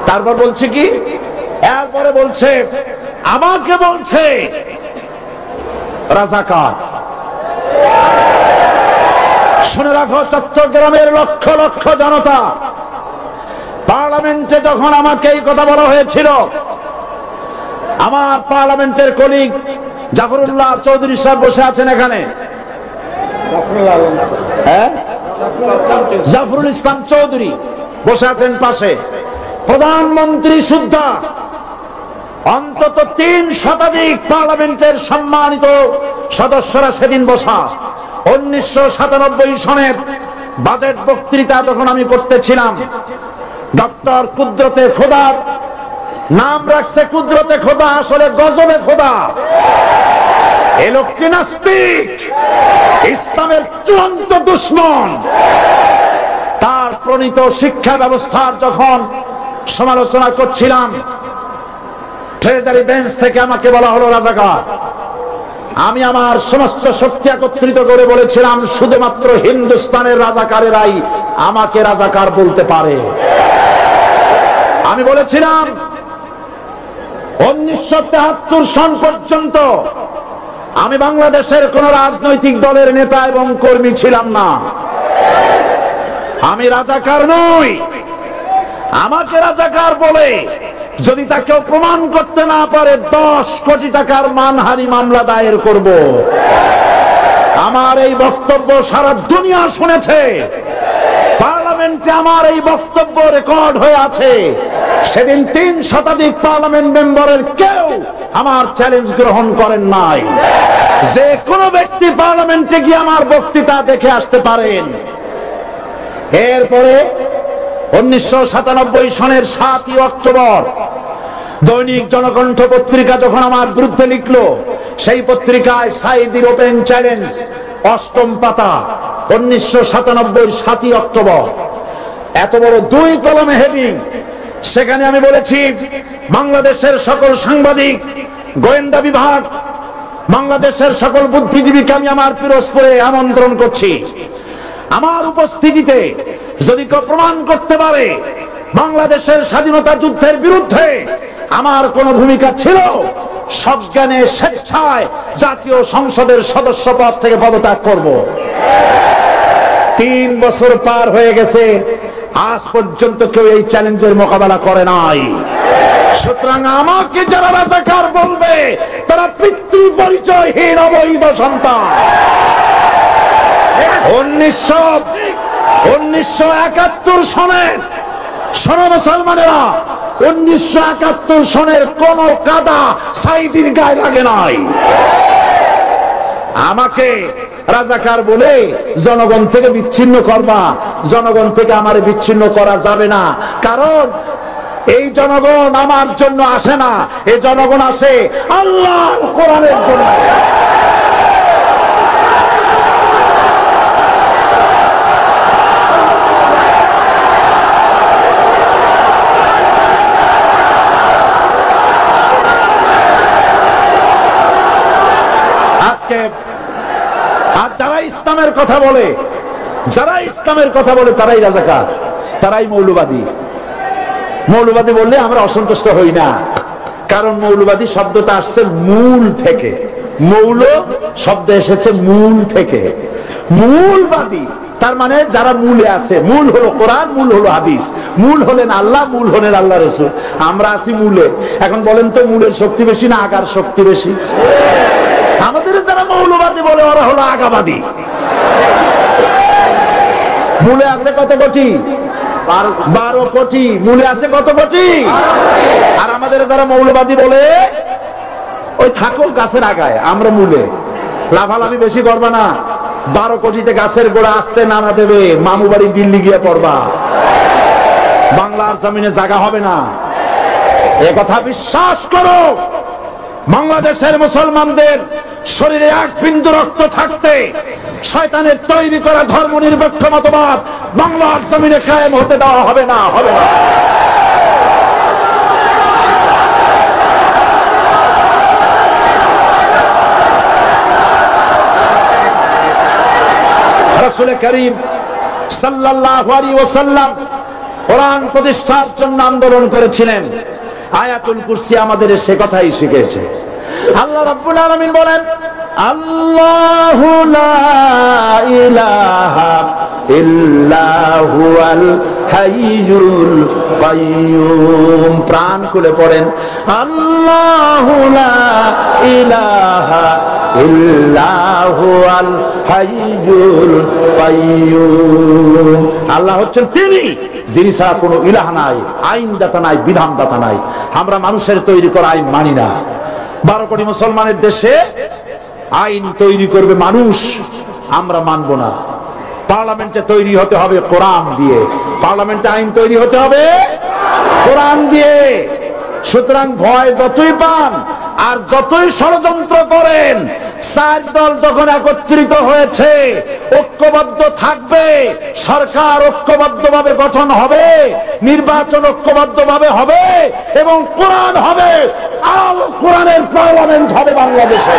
তারপর বলছে কি? এরপরে বলছে, আমাকে বলছে রাজাকার। শুনে রাখো, চট্টগ্রামের লক্ষ লক্ষ জনতা, পার্লামেন্টে যখন আমাকে এই কথা বলা হয়েছিল, আমার পার্লামেন্টের কলিগ জাফরুল্লাহ চৌধুরী সাহেব বসে আছেন এখানে, জাফরুল ইসলাম চৌধুরী বসে আছেন পাশে, প্রধানমন্ত্রী সুদ্ধা, অন্তত 3 শতাধিক পার্লামেন্টের সম্মানিত সদস্যরা সেদিন বসা। 1997 সনের বাজেট বক্তৃতা তখন আমি করতেছিলাম। ডক্টর কুদরতে খোদার নাম রাখছে কুদরতে খোদা, আসলে গজবে খোদা। এই লোকটি নাস্তিক, ইসলামের চূড়ান্ত দুশমন। তার প্রণীত শিক্ষা ব্যবস্থার যখন সমালোচনা করছিলাম, ট্রেজারি বেঞ্চ থেকে আমাকে বলা হলো রাজাকার। আমি আমার সমস্ত শক্তি একত্রিত করে বলেছিলাম, শুধুমাত্র হিন্দুস্তানের রাজাকারেরাই আমাকে রাজাকার বলতে পারে। আমি বলেছিলাম 1973 সন পর্যন্ত আমি বাংলাদেশের কোন রাজনৈতিক দলের নেতা এবং কর্মী ছিলাম না। আমি রাজাকার নই। আমাকে রাজাকার বলে যদি তাকে প্রমাণ করতে না পারে 10 কোটি টাকার মানহানি মামলা দায়ের করব। আমার এই বক্তব্য সারা দুনিয়া শুনেছে। পার্লামেন্টে আমার এই বক্তব্য রেকর্ড হয়ে আছে। সেদিন 3 শতাধিক পার্লামেন্ট মেম্বারের কেউ আমার চ্যালেঞ্জ গ্রহণ করেন নাই। যে কোনো ব্যক্তি পার্লামেন্টে গিয়ে আমার বক্তৃতা দেখে আসতে পারেন। এরপরে 1997 সনের 7 অক্টোবর দৈনিক জনকণ্ঠ পত্রিকা যখন আমার বিরুদ্ধে লিখলো, সেই পত্রিকায় সাইদির ওপেন চ্যালেঞ্জ 8ম পাতা, 1997 7 অক্টোবর, এত বড় 2 কলমে হেডিং। সেখানে আমি বলেছি, বাংলাদেশের সকল সাংবাদিক, গোয়েন্দা বিভাগ, বাংলাদেশের সকল বুদ্ধিজীবীকে আমি আমার পিরোজপুরে আমন্ত্রণ করছি। আমার উপস্থিতিতে যদি কেউ প্রমাণ করতে পারে বাংলাদেশের স্বাধীনতা যুদ্ধের বিরুদ্ধে আমার কোন ভূমিকা ছিল, সজ্ঞানে স্বেচ্ছায় জাতীয় সংসদের সদস্য পদ থেকে পদত্যাগ করব। 3 বছর পার হয়ে গেছে, আজ পর্যন্ত কেউ এই চ্যালেঞ্জের মোকাবেলা করে নাই। সুতরাং আমাকে যারা রাজাকার বলবে তারা পিতৃ পরিচয়হীন অবৈধ সন্তান। 1971 সনের, শোনো মুসলমানেরা, 1971 সনের কোন কাদা সাইদির গায়ে লাগে নাই। আমাকে রাজাকার বলে জনগণ থেকে বিচ্ছিন্ন করবা, জনগণ থেকে আমার বিচ্ছিন্ন করা যাবে না। কারণ এই জনগণ আমার জন্য আসে না, এই জনগণ আসে আল্লাহর কোরআনের জন্য। আর যারা ইসলামের কথা বলে, যারা ইসলামের কথা বলে তারাই রাজাকার, তারাই মৌলবাদী। মৌলবাদী বললে আমরা অসন্তুষ্ট হই না, কারণ মৌলবাদী শব্দটা আসছে মূল থেকে। মৌল শব্দ এসেছে মূল থেকে। মূলবাদী তার মানে যারা মূলে আছে। মূল হলো কোরআন, মূল হলো হাদিস, মূল হলেন আল্লাহ, মূল হলেন আল্লাহ রাসূল। আমরা আছি মূলে। এখন বলেন তো মূলের শক্তি বেশি না আগার শক্তি বেশি? আমাদের যারা মৌলবাদী বলে ওরা হলো আগাবাদী। মূলে আছে কত কোটি? 12 কোটি। মূলে আছে কত কোটি? আর আমাদের যারা মৌলবাদী বলে ওই থাকো গাছের আগায়, আমরা মূলে। লাফালাফি বেশি করবা না, 12 কোটিতে গাছের গোড়া আসতে নামা দেবে, মামু বাড়ি দিল্লি গিয়ে পড়বা, বাংলার জমিনে জায়গা হবে না। এ কথা বিশ্বাস করো। বাংলাদেশের মুসলমানদের শরীরে 1 বিন্দু রক্ত থাকতে শয়তানের তৈরি করা ধর্ম নিরপেক্ষ মতবাদ বাংলার জমিনে কায়েম হতে দেওয়া হবে না, হবে না। রাসূল করিম সাল্লাল্লাহু আলাইহি ওয়াসাল্লাম কোরআন প্রতিষ্ঠার জন্য আন্দোলন করেছিলেন। আয়াতুল কুরসি আমাদের সে কথাই শিখেছে। আল্লাহ রাব্বুল আলামিন বলেন, আল্লাহু লা ইলাহা ইল্লা হুয়াল হাইয়ুল কাইয়্যুম। প্রাণ খুলে পড়েন আল্লাহু লা ইলাহা ইল্লা হুয়াল হাইয়ুল কাইয়্যুম। আল্লাহ হচ্ছেন তিনি, যিনি ছাড়া কোনো ইলাহ নাই, আইনদাতা নাই, বিধানদাতা নাই। আমরা মানুষের তৈরি করা আইন মানি না। 12 কোটি মুসলমানের দেশে আইন তৈরি করবে মানুষ, আমরা মানব না। পার্লামেন্টে তৈরি হতে হবে কোরআন দিয়ে, পার্লামেন্টে আইন তৈরি হতে হবে কোরআন দিয়ে। সুতরাং ভয় যতই পান আর যতই ষড়যন্ত্র করেন, 4 দল যখন একত্রিত হয়েছে, ঐক্যবদ্ধ থাকবে, সরকার ঐক্যবদ্ধভাবে গঠন হবে, নির্বাচন ঐক্যবদ্ধভাবে হবে এবং কোরআন হবে, আর কোরআনের পার্লামেন্ট হবে বাংলাদেশে।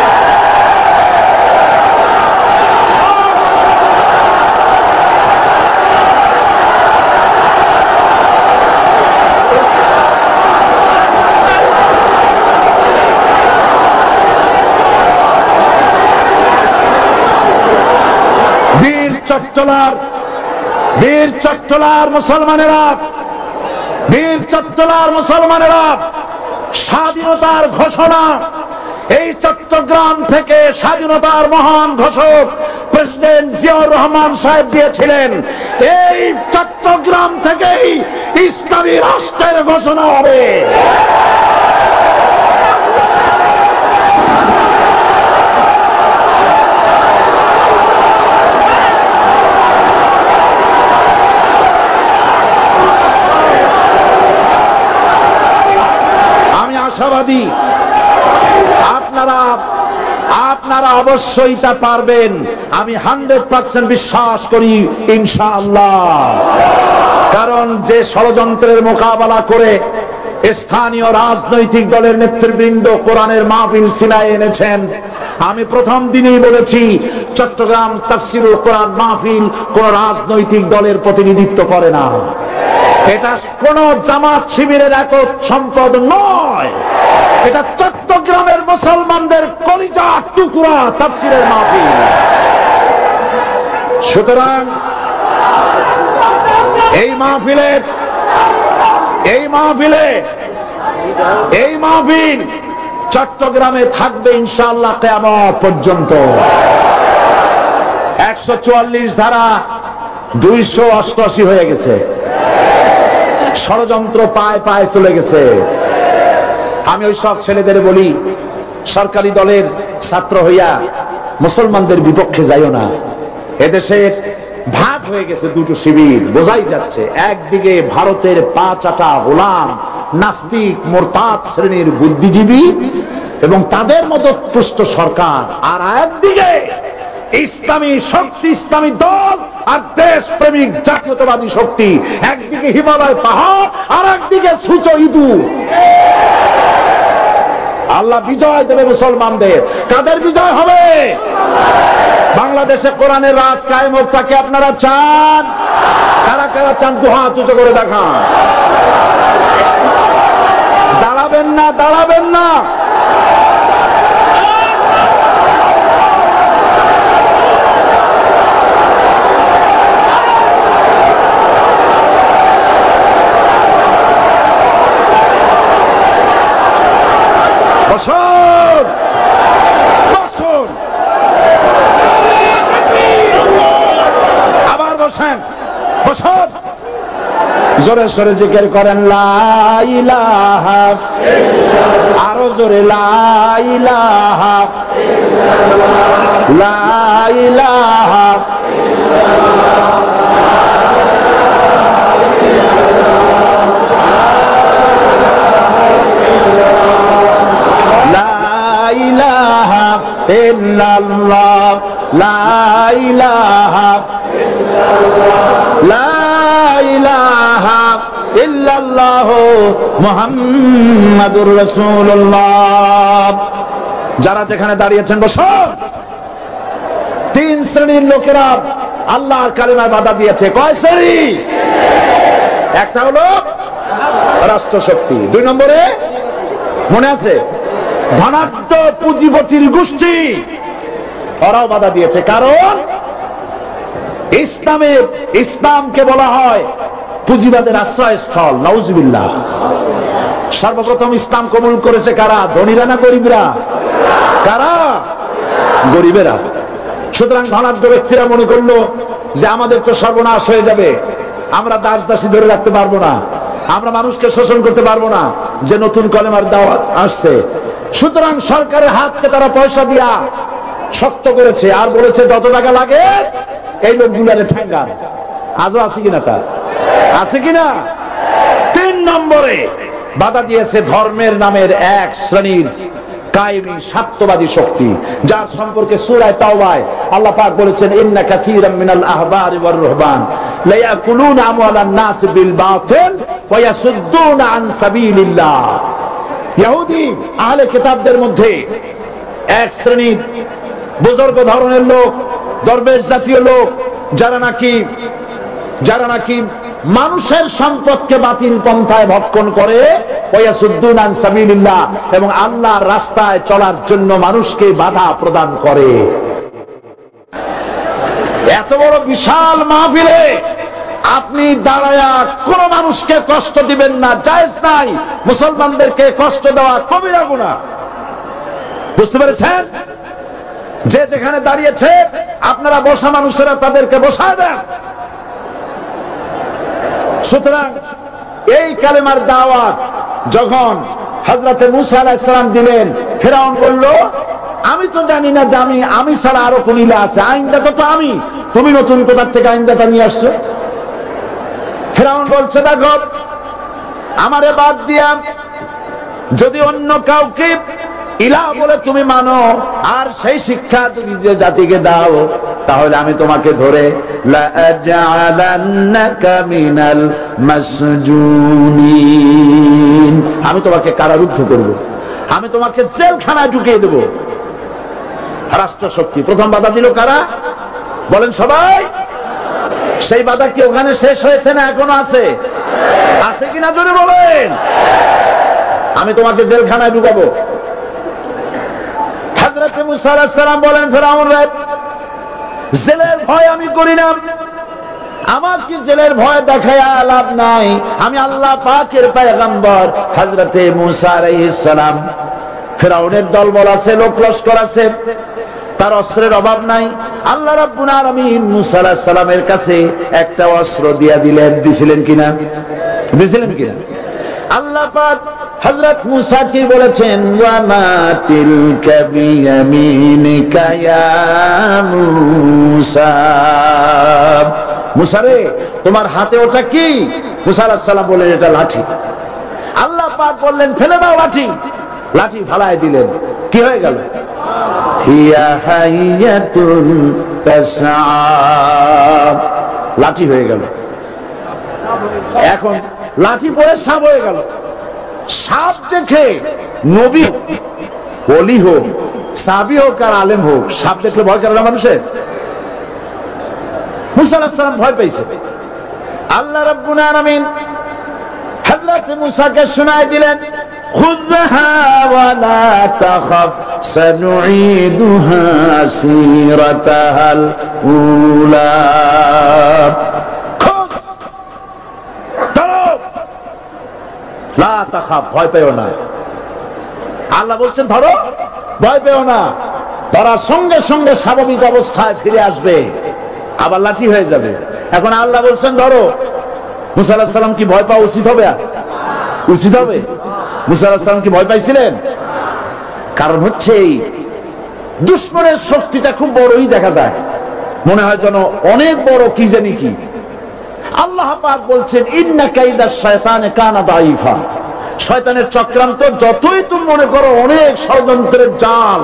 বীর চট্টলার মুসলমানেরা, বীর চট্টলার মুসলমানেরা, স্বাধীনতার ঘোষণা এই চট্টগ্রাম থেকে স্বাধীনতার মহান ঘোষক প্রেসিডেন্ট জিয়াউর রহমান সাহেব দিয়েছিলেন। এই চট্টগ্রাম থেকেই ইসলামী রাষ্ট্রের ঘোষণা হবে। আশাবাদী আপনারা অবশ্যই তা পারবেন। আমি 100% বিশ্বাস করি ইনশাআল্লাহ। কারণ যে ষড়যন্ত্রের মোকাবেলা করে স্থানীয় রাজনৈতিক দলের নেতৃবৃন্দ কোরআনের মাহফিল সিনায় এনেছেন, আমি প্রথম দিনেই বলেছি চট্টগ্রাম তাফসীরুল কোরআন মাহফিল কোন রাজনৈতিক দলের প্রতিনিধিত্ব করে না। এটা কোন জামাত শিবিরের একক সম্পদ নয়, এটা চট্টগ্রামের মুসলমানদের কলিজার টুকরা তাফসীরের মাহফিল। সুতরাং এই মাহফিল চট্টগ্রামে থাকবে ইনশাআল্লাহ কিয়ামত পর্যন্ত। 144 ধারা 288 হয়ে গেছে, ষড়যন্ত্র পায় পায় চলে গেছে। আমি ওই সব ছেলেদের বলি, সরকারি দলের ছাত্র হইয়া মুসলমানদের বিপক্ষে যাইও না। এদেশের ভাগ হয়ে গেছে দুটো শিবির, বোঝাই যাচ্ছে। একদিকে ভারতের পাঁচাটা গোলাম নাস্তিক মোরতাদ শ্রেণীর বুদ্ধিজীবী এবং তাদের মদতপুষ্ট সরকার, আর একদিকে ইসলামী শক্তি, ইসলামী দল আর দেশ প্রেমিক জাতীয়তাবাদী শক্তি। একদিকে হিমালয় পাহাড় আর একদিকে সূচো ইঁদুর। আল্লাহ বিজয় দেবে মুসলমানদের। কাদের বিজয় হবে? বাংলাদেশে কোরআনের রাজ কায়েম হোক, তাকে আপনারা চান? কারা কারা চান? দু হাত উঁচু করে দেখান। দাঁড়াবেন না, দাঁড়াবেন না। বসুন, বসুন, আবার বসেন, বসুন। জোরে জোরে জিকির করেন লা ইলাহা ইল্লাল্লাহ, আরো জোরে লা ইলাহা ইল্লাল্লাহ, লা ইলাহা ইল্লাল্লাহ। ইল্লাল্লাহ, লা ইলাহা ইল্লাল্লাহ, লা ইলাহা ইল্লাল্লাহ মুহাম্মাদুর রাসূলুল্লাহ। যারা যেখানে দাঁড়িয়েছেন বসুন। 3 শ্রেণীর লোকেরা আল্লাহর কালিমায় বাধা দিয়েছে। কয় শ্রেণী? একটা হলো রাষ্ট্রশক্তি, 2 নম্বরে মনে আছে ধনাঢ্য পুঁজিপতির গোষ্ঠী, ওরাও বাধা দিয়েছে। কারণ ইসলামকে বলা হয় পুঁজিবাদের আশ্রয়স্থল। নাউজুবিল্লাহ। সর্বপ্রথম ইসলাম কবুল করেছে কারা? ধনীরা না গরিবরা? কারা? গরিবেরা। সুতরাং ধনাঢ্য ব্যক্তিরা মনে করলো যে আমাদের তো সর্বনাশ হয়ে যাবে, আমরা দাস দাসী ধরে রাখতে পারবো না, আমরা মানুষকে শোষণ করতে পারবো না, যে নতুন কলেমার দাওয়াত আসছে। সুতরাং সরকারের হাতকে তারা পয়সা দিয়া শক্ত করেছে আর বলেছে যত টাকা লাগে এই লোকগুলারে ঠেঙ্গান। আজও আছে কিনা? তা আছে কিনা? 3 নম্বরে বাধা দিয়েছে ধর্মের নামের এক শ্রেণীর কায়েমি স্বার্থবাদী শক্তি, যার সম্পর্কে সূরা তাওবায় আল্লাহ পাক বলেছেন ইন্না কাসীরাম মিনাল আহবারি ওয়ার রুহবান লা ইয়াকুলুনা আমওয়ালান নাস বিল বাতিল ওয়া ইয়াসুদ্দুনা আন সাবিলিল্লাহ। ইহুদি আহলে কিতাবদের মধ্যে এক শ্রেণীর বুজুর্গ ধরনের লোক, দরবেশ জাতীয় লোক, যারা নাকি মানুষের সম্পদকে বাতিল পন্থায় ভক্ষণ করে, ওয়াসুদ্দুনা আন সাবিলিল্লাহ, এবং আল্লাহর রাস্তায় চলার জন্য মানুষকে বাধা প্রদান করে। এত বড় বিশাল মাহফিলে আপনি দাঁড়ায়া কোন মানুষকে কষ্ট দিবেন না, জায়েজ নাই। মুসলমানদেরকে কষ্ট দেওয়া কবিরা গুনাহ। বুঝতে পেরেছেন? যে যেখানে দাঁড়িয়েছে আপনারা বসা মানুষেরা তাদেরকে বসায় দেন। সুতরাং এই কালেমার দাওয়াত যখন হযরতে মূসা আলাইহিস সালাম দিলেন, ফিরআউন বলল আমি তো জানি না যে আমি ছাড়া আরো কোন ইলাহ আছে, আইনদাতা তো আমি, তুমি নতুন কোথা থেকে আইনদাতা নিয়ে আসছো? ফিরআউন বলছে দেখো, আমারে বাদ দিয়া যদি অন্য কাউকে ইলাহ বলে তুমি মানো আর সেই শিক্ষা তুমি যে জাতিকে দাও, তাহলে আমি তোমাকে ধরে লাআজআলান্নাকা মিনাল মাসজুনিন, আমি তোমাকে কারারুদ্ধ করব, আমি তোমাকে জেলখানায় ঢুকিয়ে দেব। রাষ্ট্রশক্তি প্রথম বাধা দিল কারা? বলেন সবাই। সেই বাধা কি ওখানে শেষ হয়েছে না এখনো আছে? আছে কিনা জোরে বলেন। আমি তোমাকে জেলখানায় ঢুকাবো। হযরত মূসা আলাইহিস সালাম বলেন ফিরআউন রে, জেলের ভয় আমি করি না, আমার কি জেলের ভয় দেখায়া লাভ নাই, আমি আল্লাহ পাকের পয়গম্বর হযরত মূসা আলাইহিস সালাম। ফিরআউনের দলবল আছে, লোক লস্কর আছে, তার অস্ত্রের অভাব নাই। আল্লাহ রাব্বুল আলামিন মূসা আলাইহিস সালামের কাছে একটা অস্ত্র দিয়া দিলেন। দিছিলেন কিনা? আল্লাহ পাক হযরত মূসা কি বলেছেন? ওয়া মা তিলকা বিয়ামিনিকা ইয়া মূসা, মূসা রে তোমার হাতে ওটা কি? মূসা আলাইহিস সালাম বললেন এটা লাঠি। আল্লাহ পাক বললেন ফেলে দাও লাঠি। লাঠি ফালায় দিলেন। কি হয়ে গেল? হিয়া হাইয়াতুন তাসআ, লাঠি হয়ে গেল। এখন লাঠি পড়ে সাপ হয়ে গেল। সাপ দেখে নবী ওলি হোক, সাহাবী হোক আর আলেম হোক, সাপ দেখলে ভয় করে না মানুষের? মূসা আলাইহিস সালাম ভয় পেয়েছে। আল্লাহ রাব্বুল আলামিন হযরত মূসাকে শোনায় দিলেন, খুযহা ওয়া লা তাখাফ সানুঈদুহা সিরাতাহাল উলা, লা তাখাফ, ভয় পেও না। আল্লাহ বলছেন ধরো, ভয় পেও না। ধরার সঙ্গে সঙ্গে স্বাভাবিক অবস্থায় ফিরে আসবে, আবার লাঠি হয়ে যাবে। এখন আল্লাহ বলছেন ধরো। মূসা আলাইহিস সালাম কি ভয় পাওয়া উচিত হবে? উচিত হবে? মূসা আলাইহিস সালাম কি ভয় পাইছিলেন? কারণ হচ্ছে এই দুশমনের শক্তিটা খুব বড়ই দেখা যায়, মনে হয় যেন অনেক বড় কি জানি কি। আল্লাহ পাক বলছেন ইন্না কাইদাশ শায়তানে কানা দাঈফা, শয়তানের চক্রান্ত যতই তুমি মনে করো অনেক ষড়যন্ত্রের জাল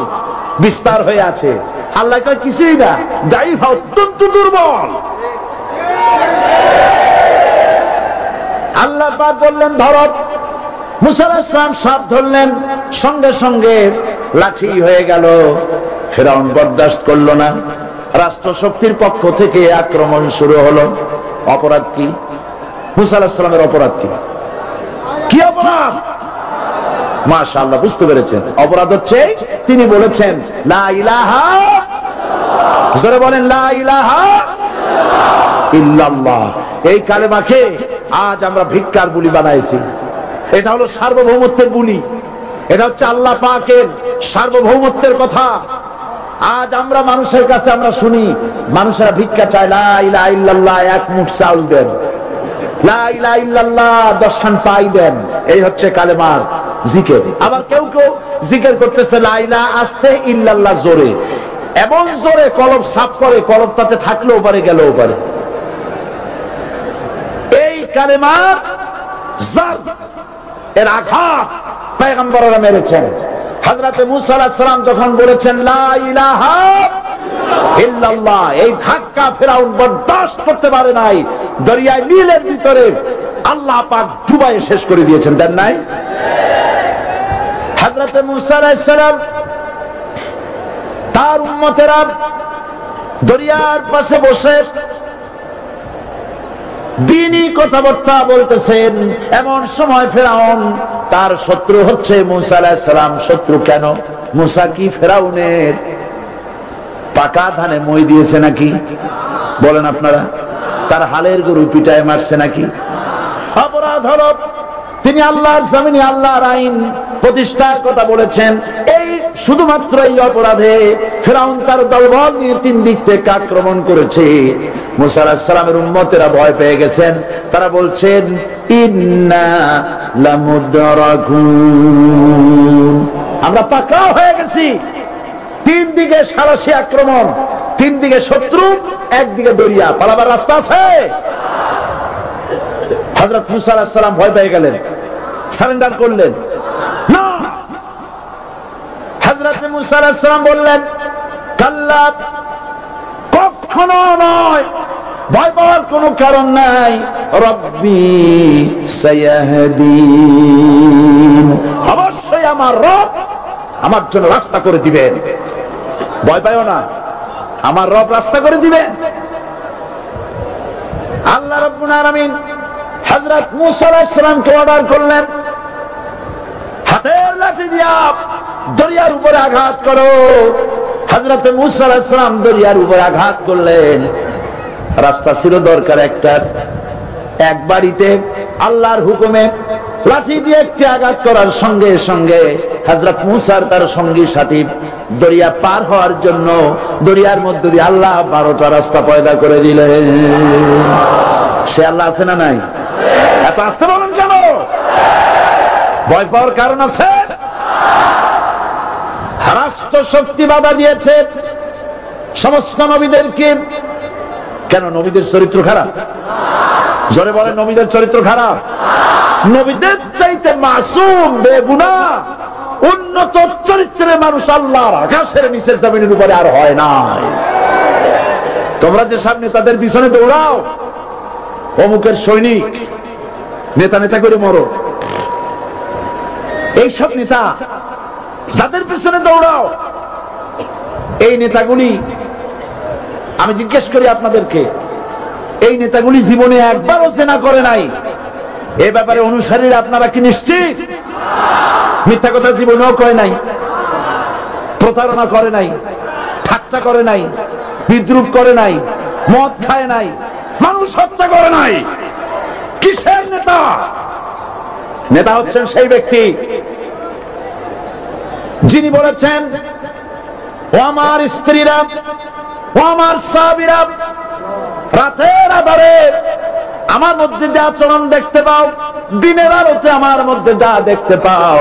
বিস্তার হয়ে আছে, আল্লাহ কয় কিছুই না, দাঈফা অত্যন্ত দুর্বল। আল্লাহ পাক বললেন ধরো। মূসা আলাইহিস সালাম সাপ ধরলেন, সঙ্গে সঙ্গে লাঠি হয়ে গেল। ফিরআউন বরদাস্ত করলো না, রাষ্ট্রশক্তির পক্ষ থেকে আক্রমণ শুরু হলো। অপরাধ কি? মূসা আলাইহিস সালামের অপরাধ কি? কি অপরাধ? মাশাআল্লাহ, বুঝতে পেরেছেন। অপরাধ হচ্ছে তিনি বলেছেন লা ইলাহা, জোরে বলেন লা ইলাহা। ইল্লাল্লাহ। এই কালেমাকে আজ আমরা ভিক্ষার বুলি বানাইছি। এটা হলো সার্বভৌমত্বের বুলি, এটা হচ্ছে আল্লাহ পাকের সার্বভৌমত্বের কথা। আজ আমরা মানুষের কাছে আমরা শুনি, মানুষেরা ভিক্ষা চায়, লা ইলাহা ইল্লাল্লাহ, এক মুঠ চাউল দেন, লা ইলাহা ইল্লাল্লাহ 10 খান পাই দেন। এই হচ্ছে কালেমার জিকির। আবার কেউ কেউ জিকির করতেছে লা ইলাহা আস্তে, ইল্লাল্লাহ জোরে, এমন জোরে কলব সাফ করে, কলব তাতে থাকলেও পারে গেলেও পারে। এই কালেমার এর আঘাত পয়গম্বররা মেরেছেন। হযরত মুসা আলাইহিস সালাম যখন বলেছেন লা ইলাহা ইল্লাল্লাহ, এই ধাক্কা ফেরাউন বরদাস্ত করতে পারে নাই। দরিয়ায় নীলের ভিতরে আল্লাহ পাক ডুবাইয়ে শেষ করে দিয়েছেন, দেন নাই? হযরত মুসা আলাইহিস সালাম তার উম্মতেরা দরিয়ার পাশে বসে দ্বীনি কথাবার্তা বলতেছেন। এমন সময় ফেরাউন, তার শত্রু হচ্ছে মুসা আলাইহিস সালাম। শত্রু কেন? মুসা কি ফেরাউনের পাকা ধানে মই দিয়েছে নাকি? বলেন আপনারা। তার হালের গরু পিটায় মারছে নাকি? অপরাধ হলো তিনি আল্লাহর জমিনে আল্লাহর আইন প্রতিষ্ঠার কথা বলেছেন। এই শুধুমাত্র এই অপরাধে ফেরাউন তার দলবল নিয়ে 3 দিক থেকে আক্রমণ করেছে। মুসা আলাইহিস সালামের উম্মতেরা ভয় পেয়ে গেছেন। তারা বলছেন ইন্না লামুদরাকুন, আমরা পাকড়াও হয়ে গেছি। 3 দিকে সারাশি আক্রমণ, 3 দিকে শত্রু, একদিকে দরিয়া, পালাবার রাস্তা আছে? হযরত মুসা আলাইহিস সালাম ভয় পেয়ে গেলেন, সারেন্ডার করলেন না। হযরত মুসা আলাইহিস সালাম বললেন কাল্লা, কখনো নয়, ভয় পাওয়ার কোনো কারণ নাই। রব্বি সায়াহদিন, অবশ্যই আমার রব আমার জন্য রাস্তা করে দিবেন। ভয় পাইও না, আমার রব রাস্তা করে দিবেন। আল্লাহ রাব্বুল আলামিন হযরত মুসা আলাইহিস সালামকে অর্ডার করলেন, হাতের লাঠি দিয়া দরিয়ার উপরে আঘাত করো। হযরত মুসা আলাইহিস সালাম দরিয়ার উপরে আঘাত করলেন। রাস্তা ছিল দরকার একটা, এক বাড়িতে আল্লাহর হুকুমে লাঠি দিয়ে একটি আঘাত করার সঙ্গে সঙ্গে হযরত মুসার তার সঙ্গী সাথী দরিয়া পার হওয়ার জন্য দরিয়ার মধ্যে দিয়ে আল্লাহ 12টা রাস্তা পয়দা করে দিলেন। সে আল্লাহ আছে না নাই? এত আসতে বলেন কেন? ভয় পাওয়ার কারণ আছে? রাষ্ট্র শক্তি বাধা দিয়েছে সমস্ত নবীদেরকে। কেন? নবীদের চরিত্র খারাপ? জোরে বলেন, নবীদের চরিত্র খারাপ? নবীদের চাইতে মাসুম বেগুনাহ উন্নত চরিত্রের মানুষ আল্লাহর আকাশের নিচের জমিনের উপরে আর হয় নাই। তোমরা যে সামনে তাদের পিছনে দৌড়াও, অমুকের সৈনিক, নেতা নেতা করে মরো, এইসব নেতা যাদের পিছনে দৌড়াও, এই নেতাগুলি, আমি জিজ্ঞেস করি আপনাদেরকে, এই নেতাগুলি জীবনে একবারও জেনা করে নাই। এ ব্যাপারে অনুসারীরা আপনারা কি নিশ্চিত? মিথ্যা কথা জীবনেও কয় নাই, প্রতারণা করে নাই, ঠাট্টা করে নাই, বিদ্রুপ করে নাই, মদ খায় নাই, মানুষ হত্যা করে নাই। কিসের নেতা? নেতা হচ্ছেন সেই ব্যক্তি যিনি বলেছেন, ও আমার স্ত্রীরা, ও আমার সাহাবীরা, রাতের আধারে আমার মধ্যে যা আচরণ দেখতে পাও, দিনের আলোতে আমার মধ্যে যা দেখতে পাও,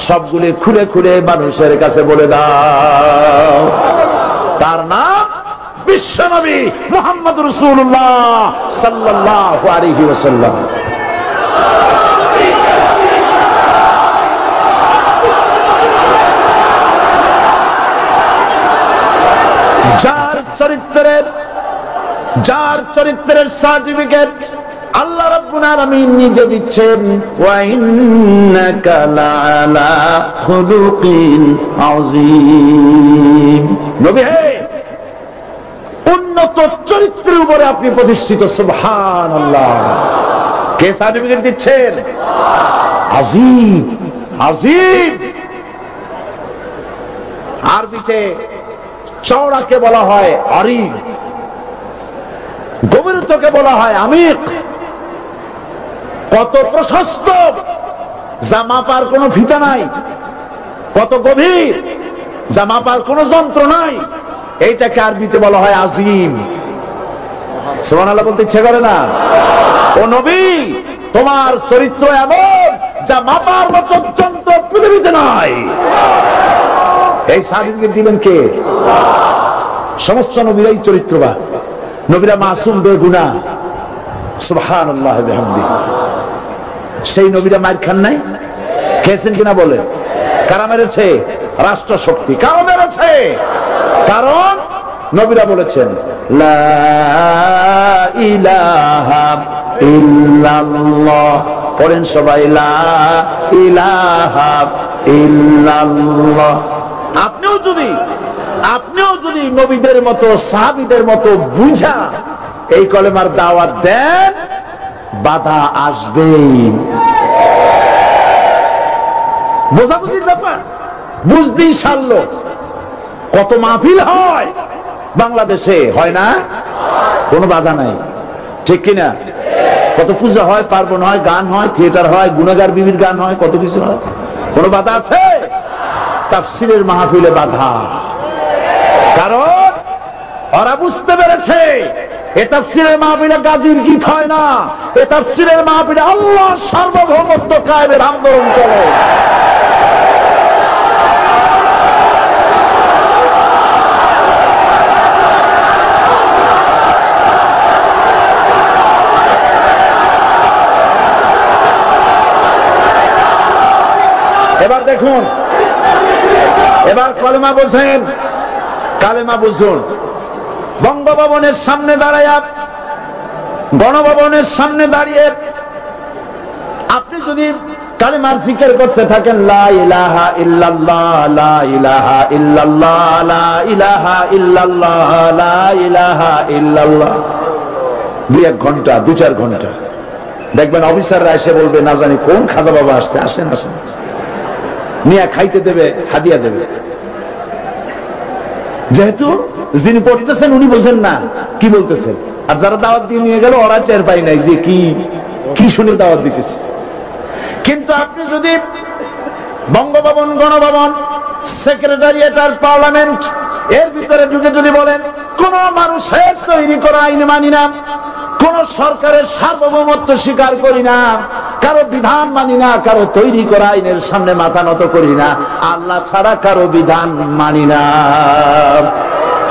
সবগুলি খুলে খুলে মানুষের কাছে বলে দাও। তার নাম বিশ্বনবী মুহাম্মদ রাসূলুল্লাহ সাল্লাল্লাহু আলাইহি ওয়াসাল্লাম। যার চরিত্রের সার্টিফিকেট আল্লাহ রাব্বুল আলামিন নিজে দিচ্ছেন, ওয়া ইন্নাকা লাআলা খুলুকিন আযীম। নবী হে, উন্নত চরিত্রের উপরে আপনি প্রতিষ্ঠিত। সুবহানাল্লাহ। কে সার্টিফিকেট দিচ্ছেন? আযীম, আযীম। আরবিতে চওড়াকে বলা হয় আরিদ, গভীরতাকে বলা হয় আমিক। কত প্রশস্ত, যা মাপার কোনো ফিতা নাই, কত গভীর, যা মাপার কোনো যন্ত্র নাই, এইটাকে আরবিতে বলা হয় আজিম। সুবহানাল্লাহ বলতে ইচ্ছে করে না? ও নবী, তোমার চরিত্র এমন যা মাপার মতো যন্ত্র পৃথিবীতে নাই। এই সাহাবীকে দিলেন কে? সমস্ত নবীরাই চরিত্রবান, নবীরা মাসুম, বেগুনাহ। সুবহানাল্লাহ বিহামদিহি। সেই নবীরা মার খান নাই? খেয়েছেন কিনা বলে? কারা মেরেছে? রাষ্ট্র শক্তি। কারা মেরেছে? কারণ নবীরা বলেছেন লা ইলাহা ইল্লাল্লাহ। পড়েন সবাই, লা ইলাহা ইল্লাল্লাহ। আপনিও যদি নবীদের মতো, সাহাবীদের মতো বুঝা এই কলেমার দাওয়াত দেন, বাধা আসবেই। বোঝাবুঝির ব্যাপার, বুঝতেই সারল। কত মাহফিল হয় বাংলাদেশে, হয় না? কোনো বাধা নাই, ঠিক কিনা? কত পূজা হয়, পার্বণ হয়, গান হয়, থিয়েটার হয়, গুনাহগার বিবির গান হয়, কত কিছু হয়। কোনো বাধা আছে? তাফসীরের মাহফিলে বাধা। কারণ ওরা বুঝতে পেরেছে এ তাফসীরের মাহফিলে গাজীর গীত হয় না, এ তাফসীরের মাহফিলে আল্লাহর সার্বভৌমত্ব কায়েমের আন্দোলন চলে। এবার দেখুন, এবার কলেমা বোঝেন, কালেমা বুঝুন। বঙ্গভবনের সামনে দাঁড়ায়া, গণভবনের সামনে দাঁড়িয়ে আপনি যদি কালেমার জিকির করতে থাকেন, লা ইলাহা ইল্লাল্লাহ, লা ইলাহা ইল্লাল্লাহ, লা ইলাহা ইল্লাল্লাহ, লা ইলাহা ইল্লাল্লাহ, 2-1 ঘন্টা, 2-4 ঘন্টা, দেখবেন অফিসাররা এসে বলবে, না জানি কোন খাজা বাবা আসছে, আসেন আসেন, নিয়ে খাইতে দেবে, হাদিয়া দেবে। যেহেতু যিনি পড়তেছেন উনি বোঝেন না কি বলতেছেন, আর যারা দাওয়াত দিয়ে নিয়ে গেল ওরা টের পাই নাই যে কি শুনে দাওয়াত দিতেছে। কিন্তু আপনি যদি বঙ্গভবন, গণভবন, সেক্রেটারিয়েট আর পার্লামেন্ট এর ভিতরে ঢুকে যদি বলেন, কোন মানুষের তৈরি করা আইন মানি না, কোন সরকারের সার্বভৌমত্ব স্বীকার করি না, কারো বিধান মানি না, কারো তৈরি করা আইনের সামনে মাথা নত করি না, আল্লাহ ছাড়া কারো বিধান মানি না,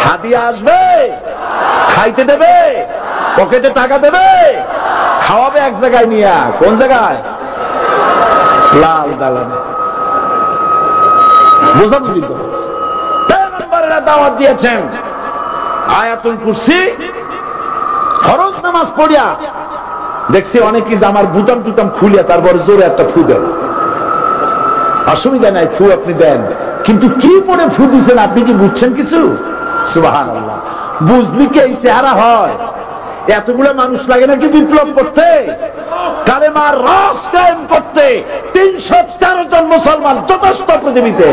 হাদিয়া আসবে, খাইতে দেবে, পকেটে টাকা দেবে, খাওয়াবে এক জায়গায় নিয়ে। কোন জায়গায়? লাল দালানে। বোঝাবুঝি তো পয়গম্বরেরা দাওয়াত দিয়েছেন, আয়াতুল কুরসি, ফরজ নামাজ পড়িয়া দেখছি অনেকে জামার বুতাম টুতাম খুলিয়া তারপর জোরে একটা ফু দেন। অসুবিধা নাই, ফু আপনি দেন, কিন্তু কি পড়ে ফু দিচ্ছেন আপনি কি বুঝছেন কিছু? সুবহানাল্লাহ। বুঝলি কি এই চেহারা হয়? এতগুলো মানুষ লাগে নাকি বিপ্লব করতে, কালেমার রস কায়েম করতে? 313 জন মুসলমান যথেষ্ট পৃথিবীতে।